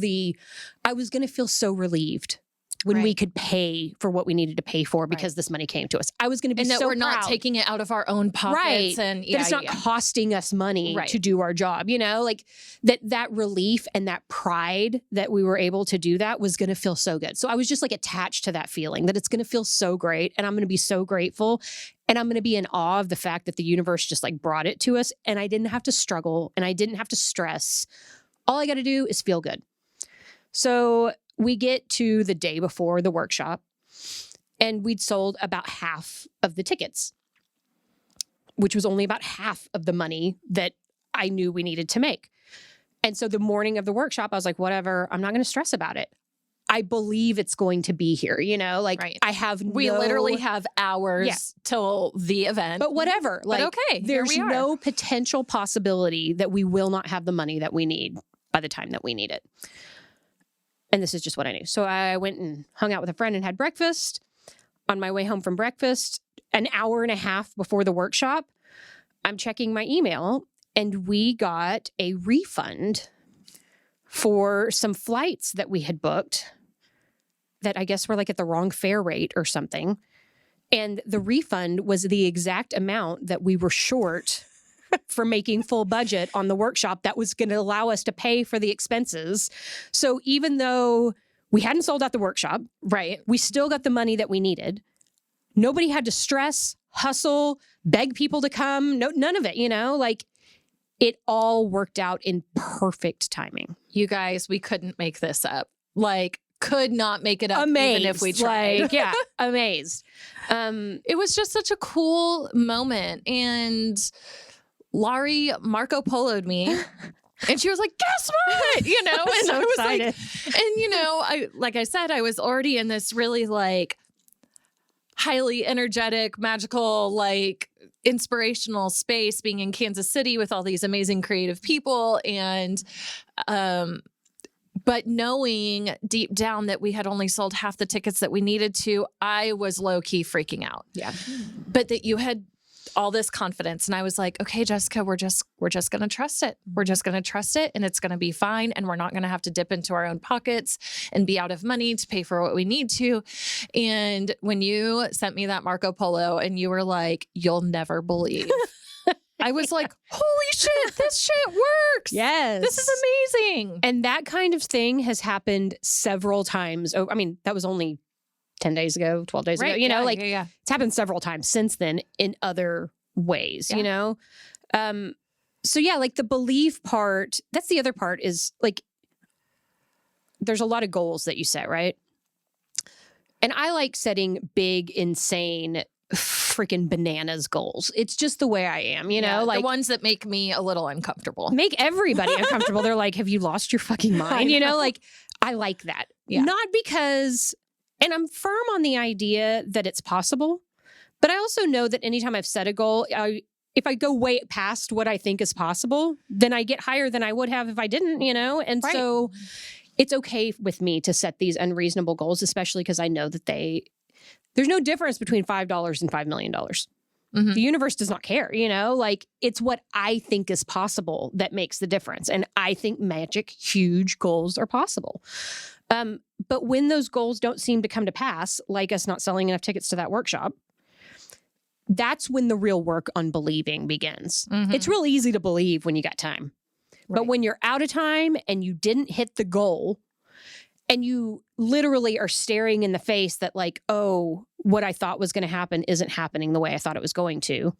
I was going to feel so relieved when we could pay for what we needed to pay for because this money came to us. I was going to be so proud. And that we're not taking it out of our own pockets. Right. And that it's not costing us money to do our job, like that relief and that pride that we were able to do that was going to feel so good. So I was just like attached to that feeling that it's going to feel so great, and I'm going to be so grateful, and I'm going to be in awe of the fact that the universe just like brought it to us, and I didn't have to struggle and I didn't have to stress. All I got to do is feel good. So we get to the day before the workshop, and we'd sold about half of the tickets, which was only about half of the money that I knew we needed to make. And so the morning of the workshop, I was like, whatever, I'm not going to stress about it. I believe it's going to be here, I have we literally have hours till the event. But whatever. But okay, there's no potential possibility that we will not have the money that we need by the time that we need it. And this is just what I knew. So I went and hung out with a friend and had breakfast. On my way home from breakfast, an hour and a half before the workshop, I'm checking my email, and we got a refund for some flights that we had booked that I guess were like at the wrong fare rate or something. And the refund was the exact amount that we were short for making full budget on the workshop that was going to allow us to pay for the expenses. So even though we hadn't sold out the workshop, we still got the money that we needed. Nobody had to stress, hustle, beg people to come. No, none of it, it all worked out in perfect timing. You guys, we couldn't make this up. Could not make it up amazed, even if we tried. Amazed. It was just such a cool moment. And Laurie Marco Polo'd me, and she was like, guess what? And so I was excited. Like I said, I was already in this really highly energetic, magical, inspirational space, being in Kansas City with all these amazing creative people. And, but knowing deep down that we had only sold half the tickets that we needed to, I was low key freaking out. Yeah. But that you had all this confidence. And I was like, okay, Jessica, we're just going to trust it. We're just going to trust it, and it's going to be fine. And we're not going to have to dip into our own pockets and be out of money to pay for what we need to. And when you sent me that Marco Polo and you were like, you'll never believe, I was like, holy shit, this shit works. Yes. This is amazing. And that kind of thing has happened several times. I mean, that was only 10 days ago, 12 days ago, it's happened several times since then in other ways, So the belief part, that's the other part is there's a lot of goals that you set, right? And I like setting big, insane, freaking bananas goals. It's just the way I am, the ones that make me a little uncomfortable. Make everybody uncomfortable. They're like, have you lost your fucking mind? I like that. Yeah. Not because... And I'm firm on the idea that it's possible, but I also know that anytime I've set a goal, if I go way past what I think is possible, then I get higher than I would have if I didn't, And so it's okay with me to set these unreasonable goals, especially because I know that there's no difference between $5 and $5 million. Mm-hmm. The universe does not care, it's what I think is possible that makes the difference. And I think magic, huge goals are possible. But when those goals don't seem to come to pass, like us not selling enough tickets to that workshop, that's when the real work on believing begins. Mm-hmm. It's real easy to believe when you got time. Right. But when you're out of time and you didn't hit the goal and you literally are staring in the face that what I thought was going to happen isn't happening the way I thought it was going to,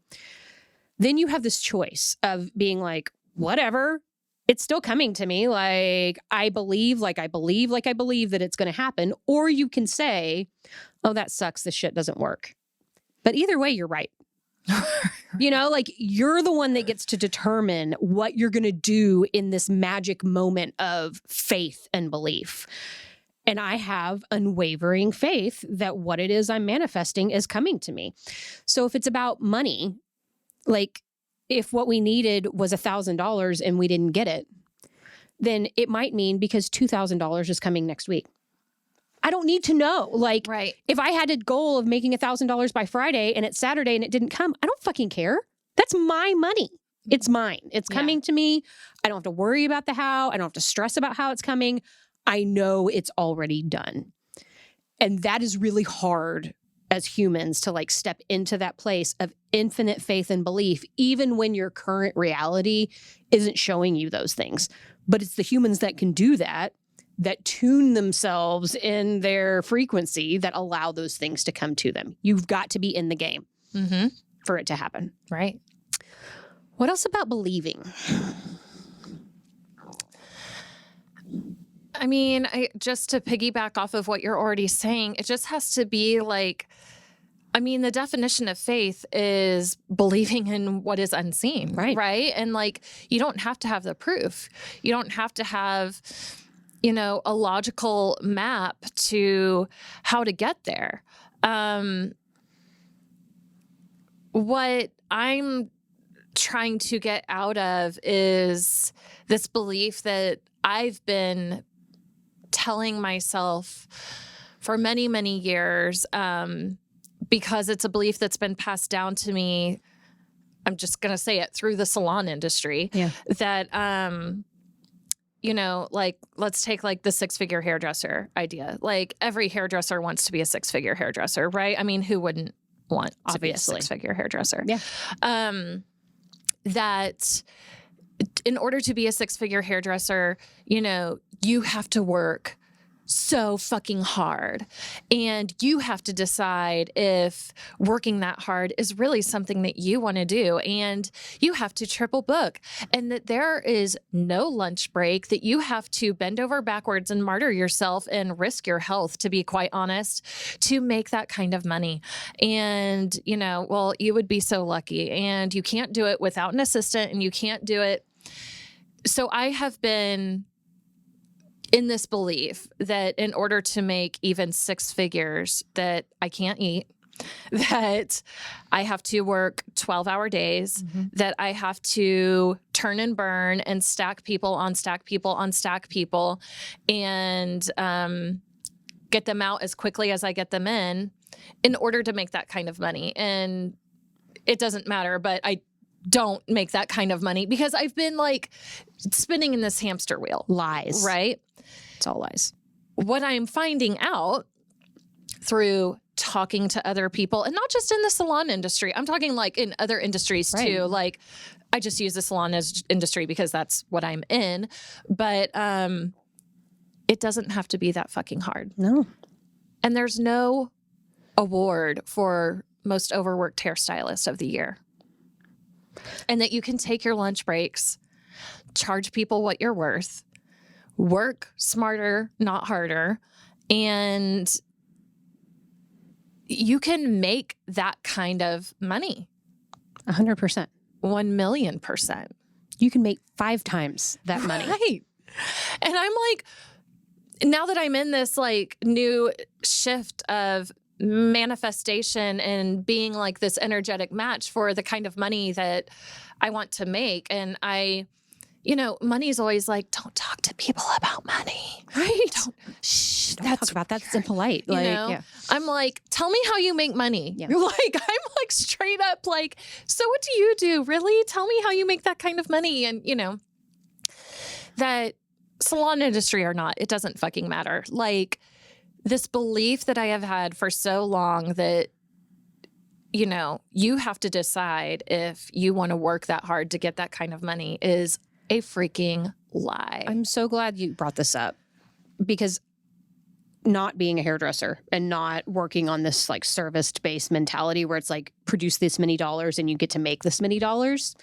then you have this choice of being like, whatever, it's still coming to me. I believe that it's going to happen. Or you can say, oh, that sucks. This shit doesn't work. But either way, you're right. You know, like you're the one that gets to determine what you're going to do in this magic moment of faith and belief. And I have unwavering faith that what it is I'm manifesting is coming to me. So if it's about money, like if what we needed was $1,000 and we didn't get it, then it might mean because $2,000 is coming next week. I don't need to know. Like, Right. if I had a goal of making $1,000 by Friday and it's Saturday and it didn't come, I don't fucking care. That's my money. It's mine. It's coming to me. I don't have to worry about the how. I don't have to stress about how it's coming. I know it's already done. And that is really hard as humans to like step into that place of infinite faith and belief, even when your current reality isn't showing you those things. But it's the humans that can do that tune themselves in their frequency that allow those things to come to them. You've got to be in the game for it to happen. Right. What else about believing? I mean, just to piggyback off of what you're already saying, it just has to be like, I mean, the definition of faith is believing in what is unseen, right? And like, you don't have to have the proof. You don't have to have, you know, a logical map to how to get there. What I'm trying to get out of is this belief that I've been telling myself for many, many years, because it's a belief that's been passed down to me. I'm just going to say it through the salon industry that, you know, like, let's take like the 6-figure hairdresser idea. Like every hairdresser wants to be a 6-figure hairdresser, right? I mean, who wouldn't want to be a 6-figure hairdresser? Yeah. That in order to be a 6-figure hairdresser, you know, you have to work so fucking hard. And you have to decide if working that hard is really something that you want to do. And you have to triple book. And that there is no lunch break, that you have to bend over backwards and martyr yourself and risk your health, to be quite honest, to make that kind of money. And, you know, well, you would be so lucky. And you can't do it without an assistant, and you can't do it. So I have been in this belief that in order to make even 6 figures, that I can't eat, that I have to work 12-hour days, that I have to turn and burn and stack people on stack people on stack people, and get them out as quickly as I get them in order to make that kind of money. And it doesn't matter, but I don't make that kind of money because I've been like spinning in this hamster wheel. Lies. Right? It's all lies. What I'm finding out through talking to other people, and not just in the salon industry, I'm talking like in other industries too. Like, I just use the salon industry because that's what I'm in. But it doesn't have to be that fucking hard. No. And there's no award for most overworked hairstylist of the year. And that you can take your lunch breaks, charge people what you're worth, work smarter, not harder, and you can make that kind of money. 100%. 1,000,000%. You can make 5 times that money. Right. And I'm like, now that I'm in this like new shift of manifestation and being like this energetic match for the kind of money that I want to make. And you know, money is always like, don't talk to people about money. Right. Don't talk about that. That's impolite. You know? I'm like, tell me how you make money. Yeah. Like, I'm like straight up like, so what do you do? Really? Tell me how you make that kind of money. And, you know, that salon industry or not, it doesn't fucking matter. Like, this belief that I have had for so long that, you know, you have to decide if you want to work that hard to get that kind of money is a freaking lie. I'm so glad you brought this up, because not being a hairdresser and not working on this like service-based mentality where it's like produce this many dollars and you get to make this many dollars.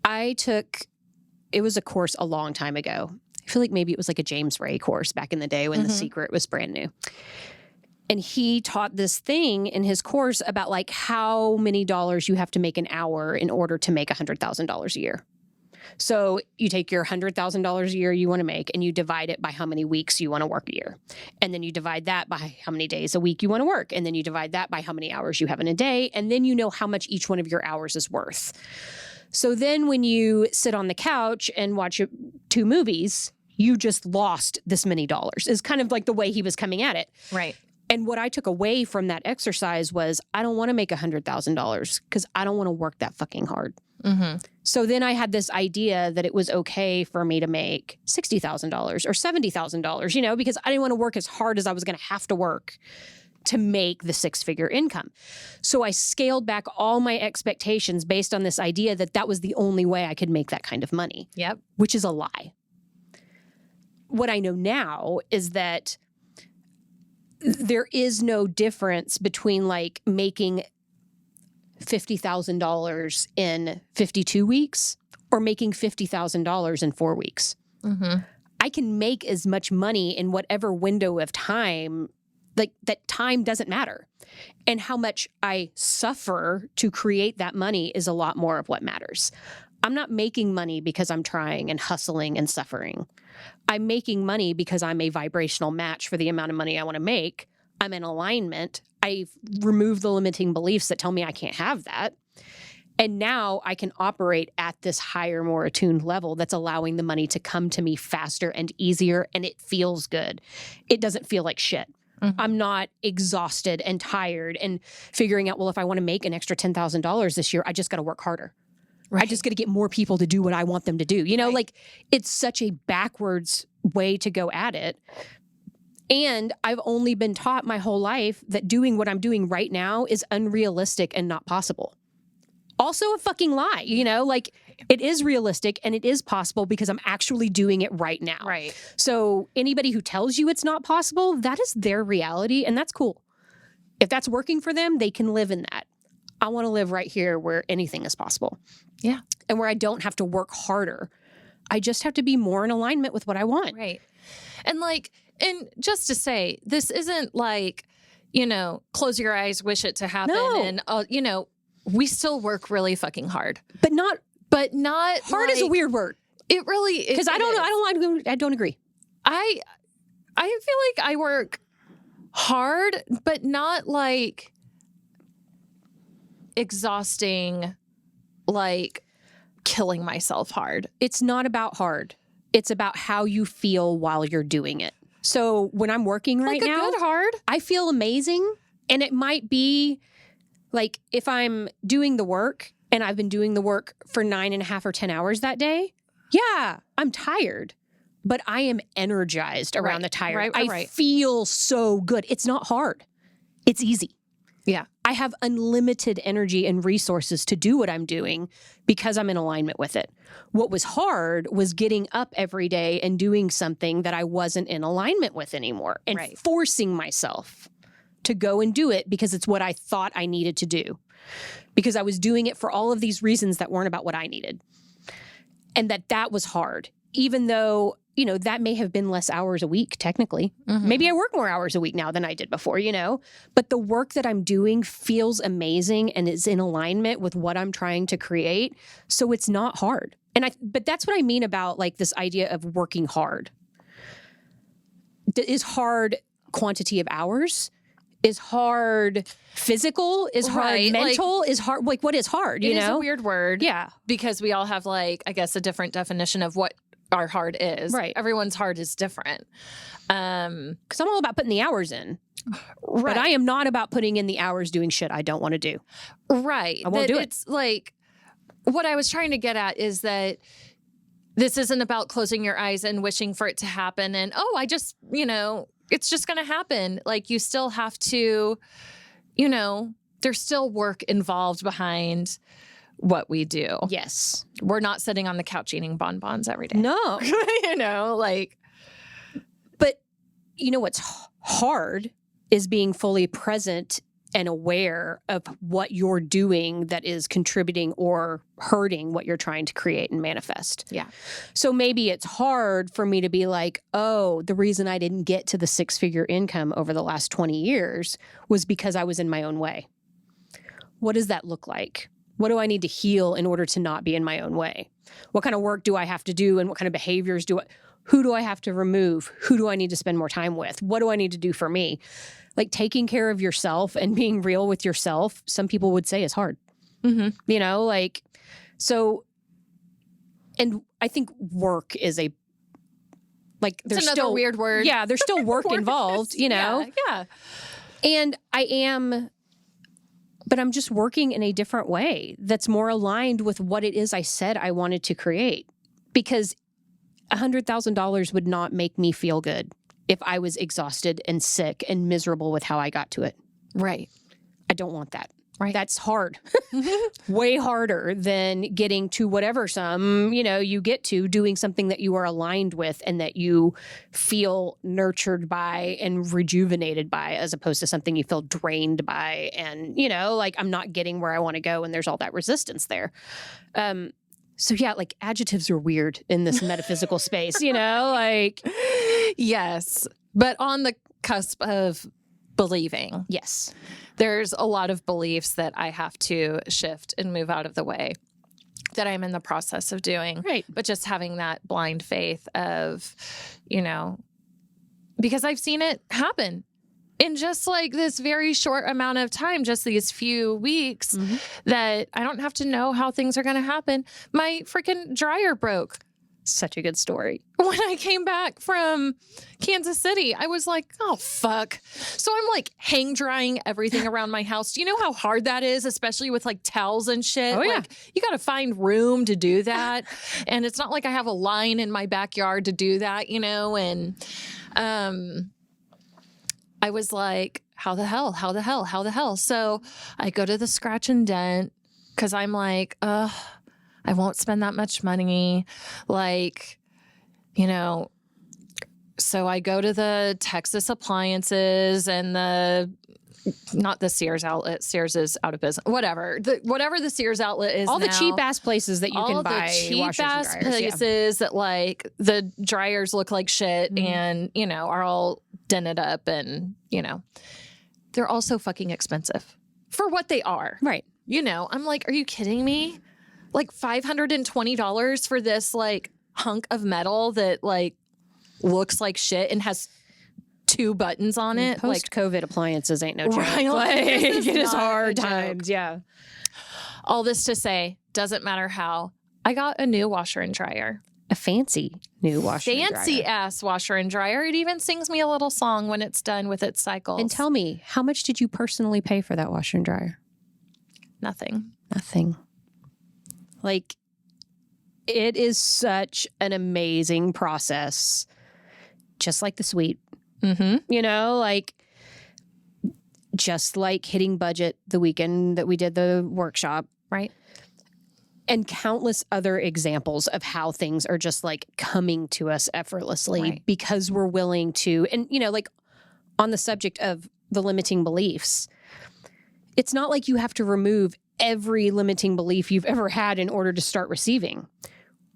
It was a course a long time ago. I feel like maybe it was like a James Ray course back in the day when The Secret was brand new. And he taught this thing in his course about like how many dollars you have to make an hour in order to make $100,000 a year. So you take your $100,000 a year you want to make and you divide it by how many weeks you want to work a year. And then you divide that by how many days a week you want to work. And then you divide that by how many hours you have in a day. And then you know how much each one of your hours is worth. So then when you sit on the couch and watch 2 movies, you just lost this many dollars is kind of like the way he was coming at it. Right. And what I took away from that exercise was I don't want to make $100,000 because I don't want to work that fucking hard. Mm-hmm. So then I had this idea that it was okay for me to make $60,000 or $70,000, you know, because I didn't want to work as hard as I was going to have to work to make the 6-figure income. So I scaled back all my expectations based on this idea that that was the only way I could make that kind of money. Yep. Which is a lie. What I know now is that there is no difference between like making $50,000 in 52 weeks or making $50,000 in 4 weeks. Mm-hmm. I can make as much money in whatever window of time, like that time doesn't matter. And how much I suffer to create that money is a lot more of what matters. I'm not making money because I'm trying and hustling and suffering. I'm making money because I'm a vibrational match for the amount of money I want to make. I'm in alignment. I've removed the limiting beliefs that tell me I can't have that. And now I can operate at this higher, more attuned level that's allowing the money to come to me faster and easier, and it feels good. It doesn't feel like shit. Mm-hmm. I'm not exhausted and tired and figuring out, well, if I want to make an extra $10,000 this year, I just got to work harder. Right. I just got to get more people to do what I want them to do. You know, like it's such a backwards way to go at it. And I've only been taught my whole life that doing what I'm doing right now is unrealistic and not possible. Also a fucking lie, you know, like it is realistic and it is possible because I'm actually doing it right now. Right. So anybody who tells you it's not possible, that is their reality and that's cool. If that's working for them, they can live in that. I want to live right here where anything is possible. Yeah. And where I don't have to work harder. I just have to be more in alignment with what I want. Right. And like, and just to say, this isn't like, you know, close your eyes, wish it to happen. No. And, you know, we still work really fucking hard. But not hard is a weird word. It really is. Because I don't agree. I feel like I work hard, but not like exhausting, like killing myself hard. It's not about hard. It's about how you feel while you're doing it. So when I'm working right now, good hard, I feel amazing. And it might be like if I'm doing the work and I've been doing the work for 9.5 or 10 hours that day. Yeah, I'm tired, but I am energized around the tired. I feel so good. It's not hard. It's easy. Yeah. I have unlimited energy and resources to do what I'm doing because I'm in alignment with it. What was hard was getting up every day and doing something that I wasn't in alignment with anymore and forcing myself to go and do it because it's what I thought I needed to do. Because I was doing it for all of these reasons that weren't about what I needed. And that was hard, even though, you know, that may have been less hours a week, technically. Mm-hmm. Maybe I work more hours a week now than I did before, you know, but the work that I'm doing feels amazing and is in alignment with what I'm trying to create. So it's not hard. But that's what I mean about like this idea of working hard. Is hard quantity of hours? Is hard physical? Is hard mental? Like, is hard, like what is hard, you know? It is a weird word. Yeah. Because we all have like, I guess, a different definition of what our hard is. Right. Everyone's hard is different. Because I'm all about putting the hours in. Right. But I am not about putting in the hours doing shit I don't want to do. Right. I won't do it. It's like, what I was trying to get at is that this isn't about closing your eyes and wishing for it to happen and, I just, you know, it's just going to happen. Like you still have to, you know, there's still work involved behind what we do. Yes. We're not sitting on the couch eating bonbons every day. No. You know, like. But you know what's hard is being fully present and aware of what you're doing that is contributing or hurting what you're trying to create and manifest. Yeah. So maybe it's hard for me to be like, oh, the reason I didn't get to the 6-figure income over the last 20 years was because I was in my own way. What does that look like? What do I need to heal in order to not be in my own way? What kind of work do I have to do, and what kind of behaviors who do I have to remove? Who do I need to spend more time with? What do I need to do for me? Like, taking care of yourself and being real with yourself, some people would say is hard. Mm-hmm. You know, like, so, and I think work is there's it's another still weird word. Yeah, there's still work involved, you know? Yeah. And but I'm just working in a different way that's more aligned with what it is I said I wanted to create. Because $100,000 would not make me feel good if I was exhausted and sick and miserable with how I got to it. Right. I don't want that. Right. That's hard. Way harder than getting to whatever you get to, doing something that you are aligned with and that you feel nurtured by and rejuvenated by, as opposed to something you feel drained by. And, like, I'm not getting where I want to go, and there's all that resistance there. So yeah, like, adjectives are weird in this metaphysical space, like. Yes. But on the cusp of believing. Yes. There's a lot of beliefs that I have to shift and move out of the way that I'm in the process of doing. Right. But just having that blind faith of, because I've seen it happen in just like this very short amount of time, just these few weeks, that I don't have to know how things are going to happen. My freaking dryer broke. Such a good story. When I came back from Kansas City, I was like, oh, fuck. So I'm like hang drying everything around my house. Do you know how hard that is, especially with like towels and shit? Oh, yeah. Like, you got to find room to do that. And it's not like I have a line in my backyard to do that, And I was like, how the hell? How the hell? How the hell? So I go to the scratch and dent because I'm like, I won't spend that much money. Like, so I go to the Texas Appliances and not the Sears outlet. Sears is out of business. Whatever the Sears outlet is all now. the cheap ass places that you can buy cheap ass dryers, places that like the dryers look like shit and, are all dented up and, they're also fucking expensive for what they are. Right. I'm like, are you kidding me? Like $520 for this like hunk of metal that like looks like shit and has 2 buttons on it. Post-COVID appliances ain't no joke. Right, It is hard times. Yeah. All this to say, doesn't matter how. I got a new washer and dryer. A fancy new washer and dryer. Fancy ass washer and dryer. It even sings me a little song when it's done with its cycles. And tell me, how much did you personally pay for that washer and dryer? Nothing. Like, it is such an amazing process, just like the suite. Like, just like hitting budget the weekend that we did the workshop. Right. And countless other examples of how things are just like coming to us effortlessly because we're willing to. And, like, on the subject of the limiting beliefs, it's not like you have to remove every limiting belief you've ever had in order to start receiving.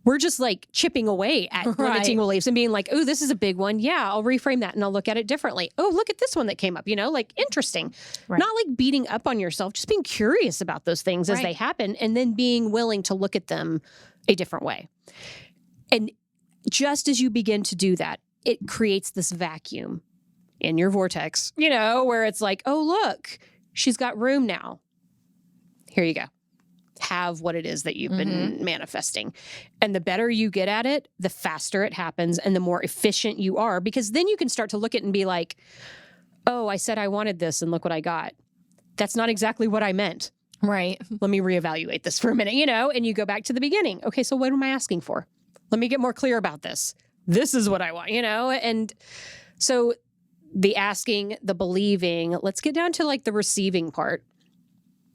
We're just like chipping away at limiting beliefs and being like, oh, this is a big one. Yeah, I'll reframe that and I'll look at it differently. Oh, look at this one that came up, like interesting. Right. Not like beating up on yourself, just being curious about those things as they happen and then being willing to look at them a different way. And just as you begin to do that, it creates this vacuum in your vortex, where it's like, oh, look, she's got room now. Here you go. Have what it is that you've been manifesting. And the better you get at it, the faster it happens and the more efficient you are, because then you can start to look at it and be like, oh, I said I wanted this and look what I got. That's not exactly what I meant. Right. Let me reevaluate this for a minute, and you go back to the beginning. Okay, so what am I asking for? Let me get more clear about this. This is what I want, and so the asking, the believing, let's get down to like the receiving part.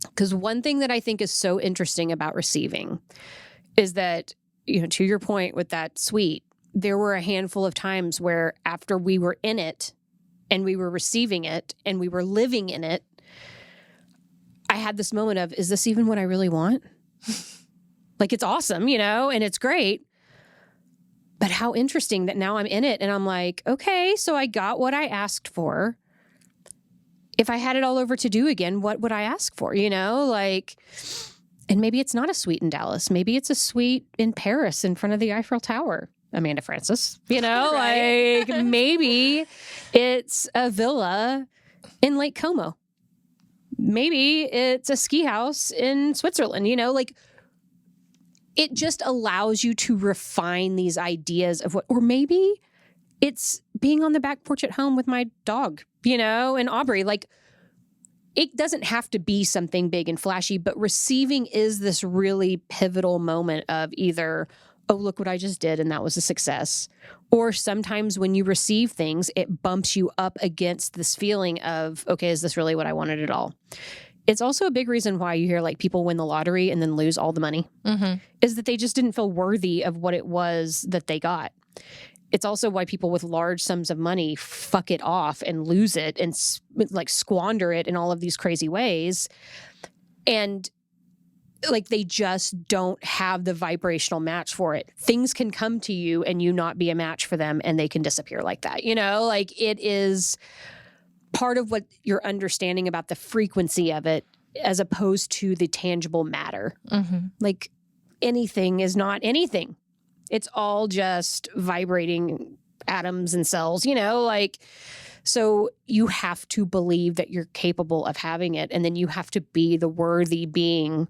Because one thing that I think is so interesting about receiving is that, to your point with that suite, there were a handful of times where after we were in it and we were receiving it and we were living in it, I had this moment of, is this even what I really want? Like, it's awesome, and it's great. But how interesting that now I'm in it and I'm like, okay, so I got what I asked for. If I had it all over to do again, what would I ask for? And maybe it's not a suite in Dallas. Maybe it's a suite in Paris in front of the Eiffel Tower. Amanda Francis, Right. Maybe it's a villa in Lake Como. Maybe it's a ski house in Switzerland, it just allows you to refine these ideas of or maybe it's being on the back porch at home with my dog, and Aubrey. It doesn't have to be something big and flashy, but receiving is this really pivotal moment of either, oh, look what I just did, and that was a success. Or sometimes when you receive things, it bumps you up against this feeling of, okay, is this really what I wanted at all? It's also a big reason why you hear people win the lottery and then lose all the money, is that they just didn't feel worthy of what it was that they got. It's also why people with large sums of money fuck it off and lose it and squander it in all of these crazy ways. And they just don't have the vibrational match for it. Things can come to you and you not be a match for them and they can disappear like that. It is part of what you're understanding about the frequency of it as opposed to the tangible matter. Anything is not anything. It's all just vibrating atoms and cells, so you have to believe that you're capable of having it. And then you have to be the worthy being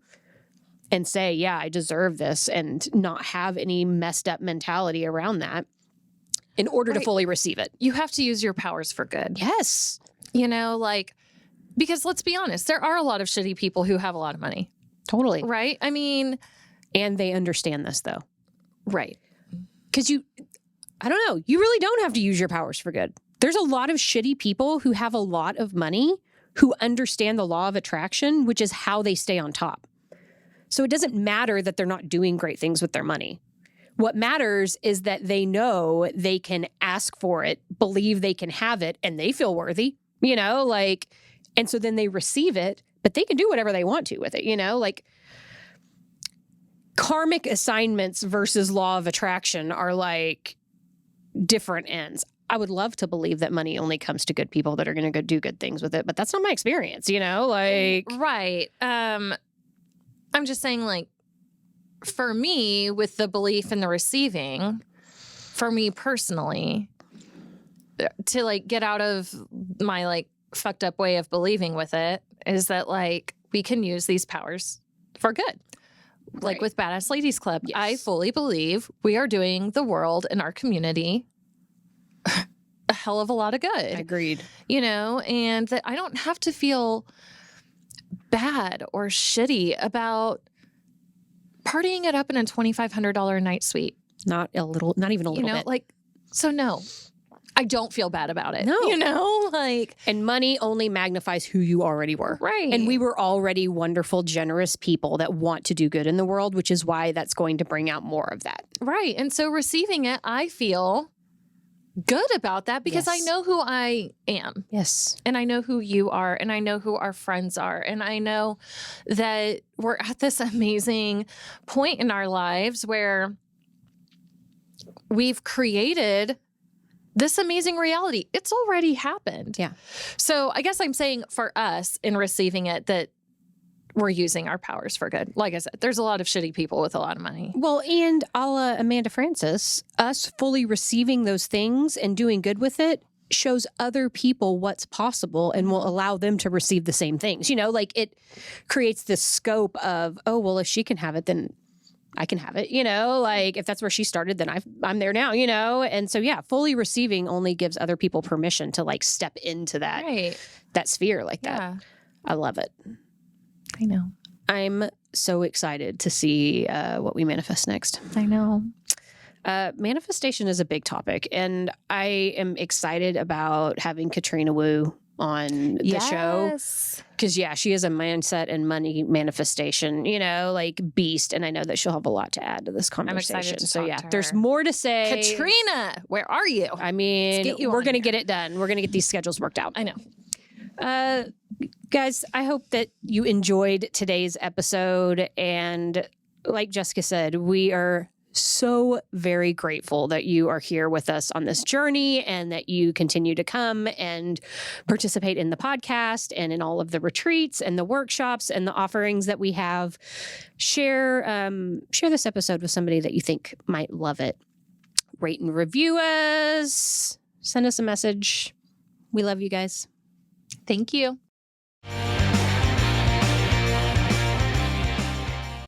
and say, yeah, I deserve this, and not have any messed up mentality around that in order to fully receive it. You have to use your powers for good. Yes. Because let's be honest, there are a lot of shitty people who have a lot of money. Totally. Right? I mean. And they understand this, though. Right. Because I don't know, you really don't have to use your powers for good. There's a lot of shitty people who have a lot of money who understand the law of attraction, which is how they stay on top. So it doesn't matter that they're not doing great things with their money. What matters is that they know they can ask for it, believe they can have it, and they feel worthy, and so then they receive it, but they can do whatever they want to with it, karmic assignments versus law of attraction are different ends. I would love to believe that money only comes to good people that are going to go do good things with it, but that's not my experience, Right. I'm just saying, for me, with the belief in the receiving, for me personally, to get out of my fucked up way of believing with it, is that we can use these powers for good. Right. With Badassladies Club, yes. I fully believe we are doing the world and our community a hell of a lot of good. Agreed. And that I don't have to feel bad or shitty about partying it up in a $2,500 a night suite. Not even a little bit. So no, I don't feel bad about it. No. And money only magnifies who you already were. Right. And we were already wonderful, generous people that want to do good in the world, which is why that's going to bring out more of that. Right. And so receiving it, I feel good about that because I know who I am. Yes. And I know who you are, and I know who our friends are. And I know that we're at this amazing point in our lives where we've created this amazing reality. It's already happened. Yeah. So I guess I'm saying for us in receiving it that we're using our powers for good. Like I said, there's a lot of shitty people with a lot of money. Well, and a la Amanda Francis, us fully receiving those things and doing good with it shows other people what's possible and will allow them to receive the same things. It creates this scope of, oh, well, if she can have it, then I can have it, if that's where she started, then I'm there now, And so, yeah, fully receiving only gives other people permission to step into that, that sphere like that. I love it. I know. I'm so excited to see what we manifest next. I know. Manifestation is a big topic, and I am excited about having Katrina Wu on the show. Because, she is a mindset and money manifestation, beast. And I know that she'll have a lot to add to this conversation. I'm excited to talk to her. There's more to say. Katrina, where are you? I mean, we're going to get it done. We're going to get these schedules worked out. I know. Guys, I hope that you enjoyed today's episode. And like Jessica said, we are so very grateful that you are here with us on this journey and that you continue to come and participate in the podcast and in all of the retreats and the workshops and the offerings that we have. Share this episode with somebody that you think might love it. Rate and review us. Send us a message. We love you guys. Thank you.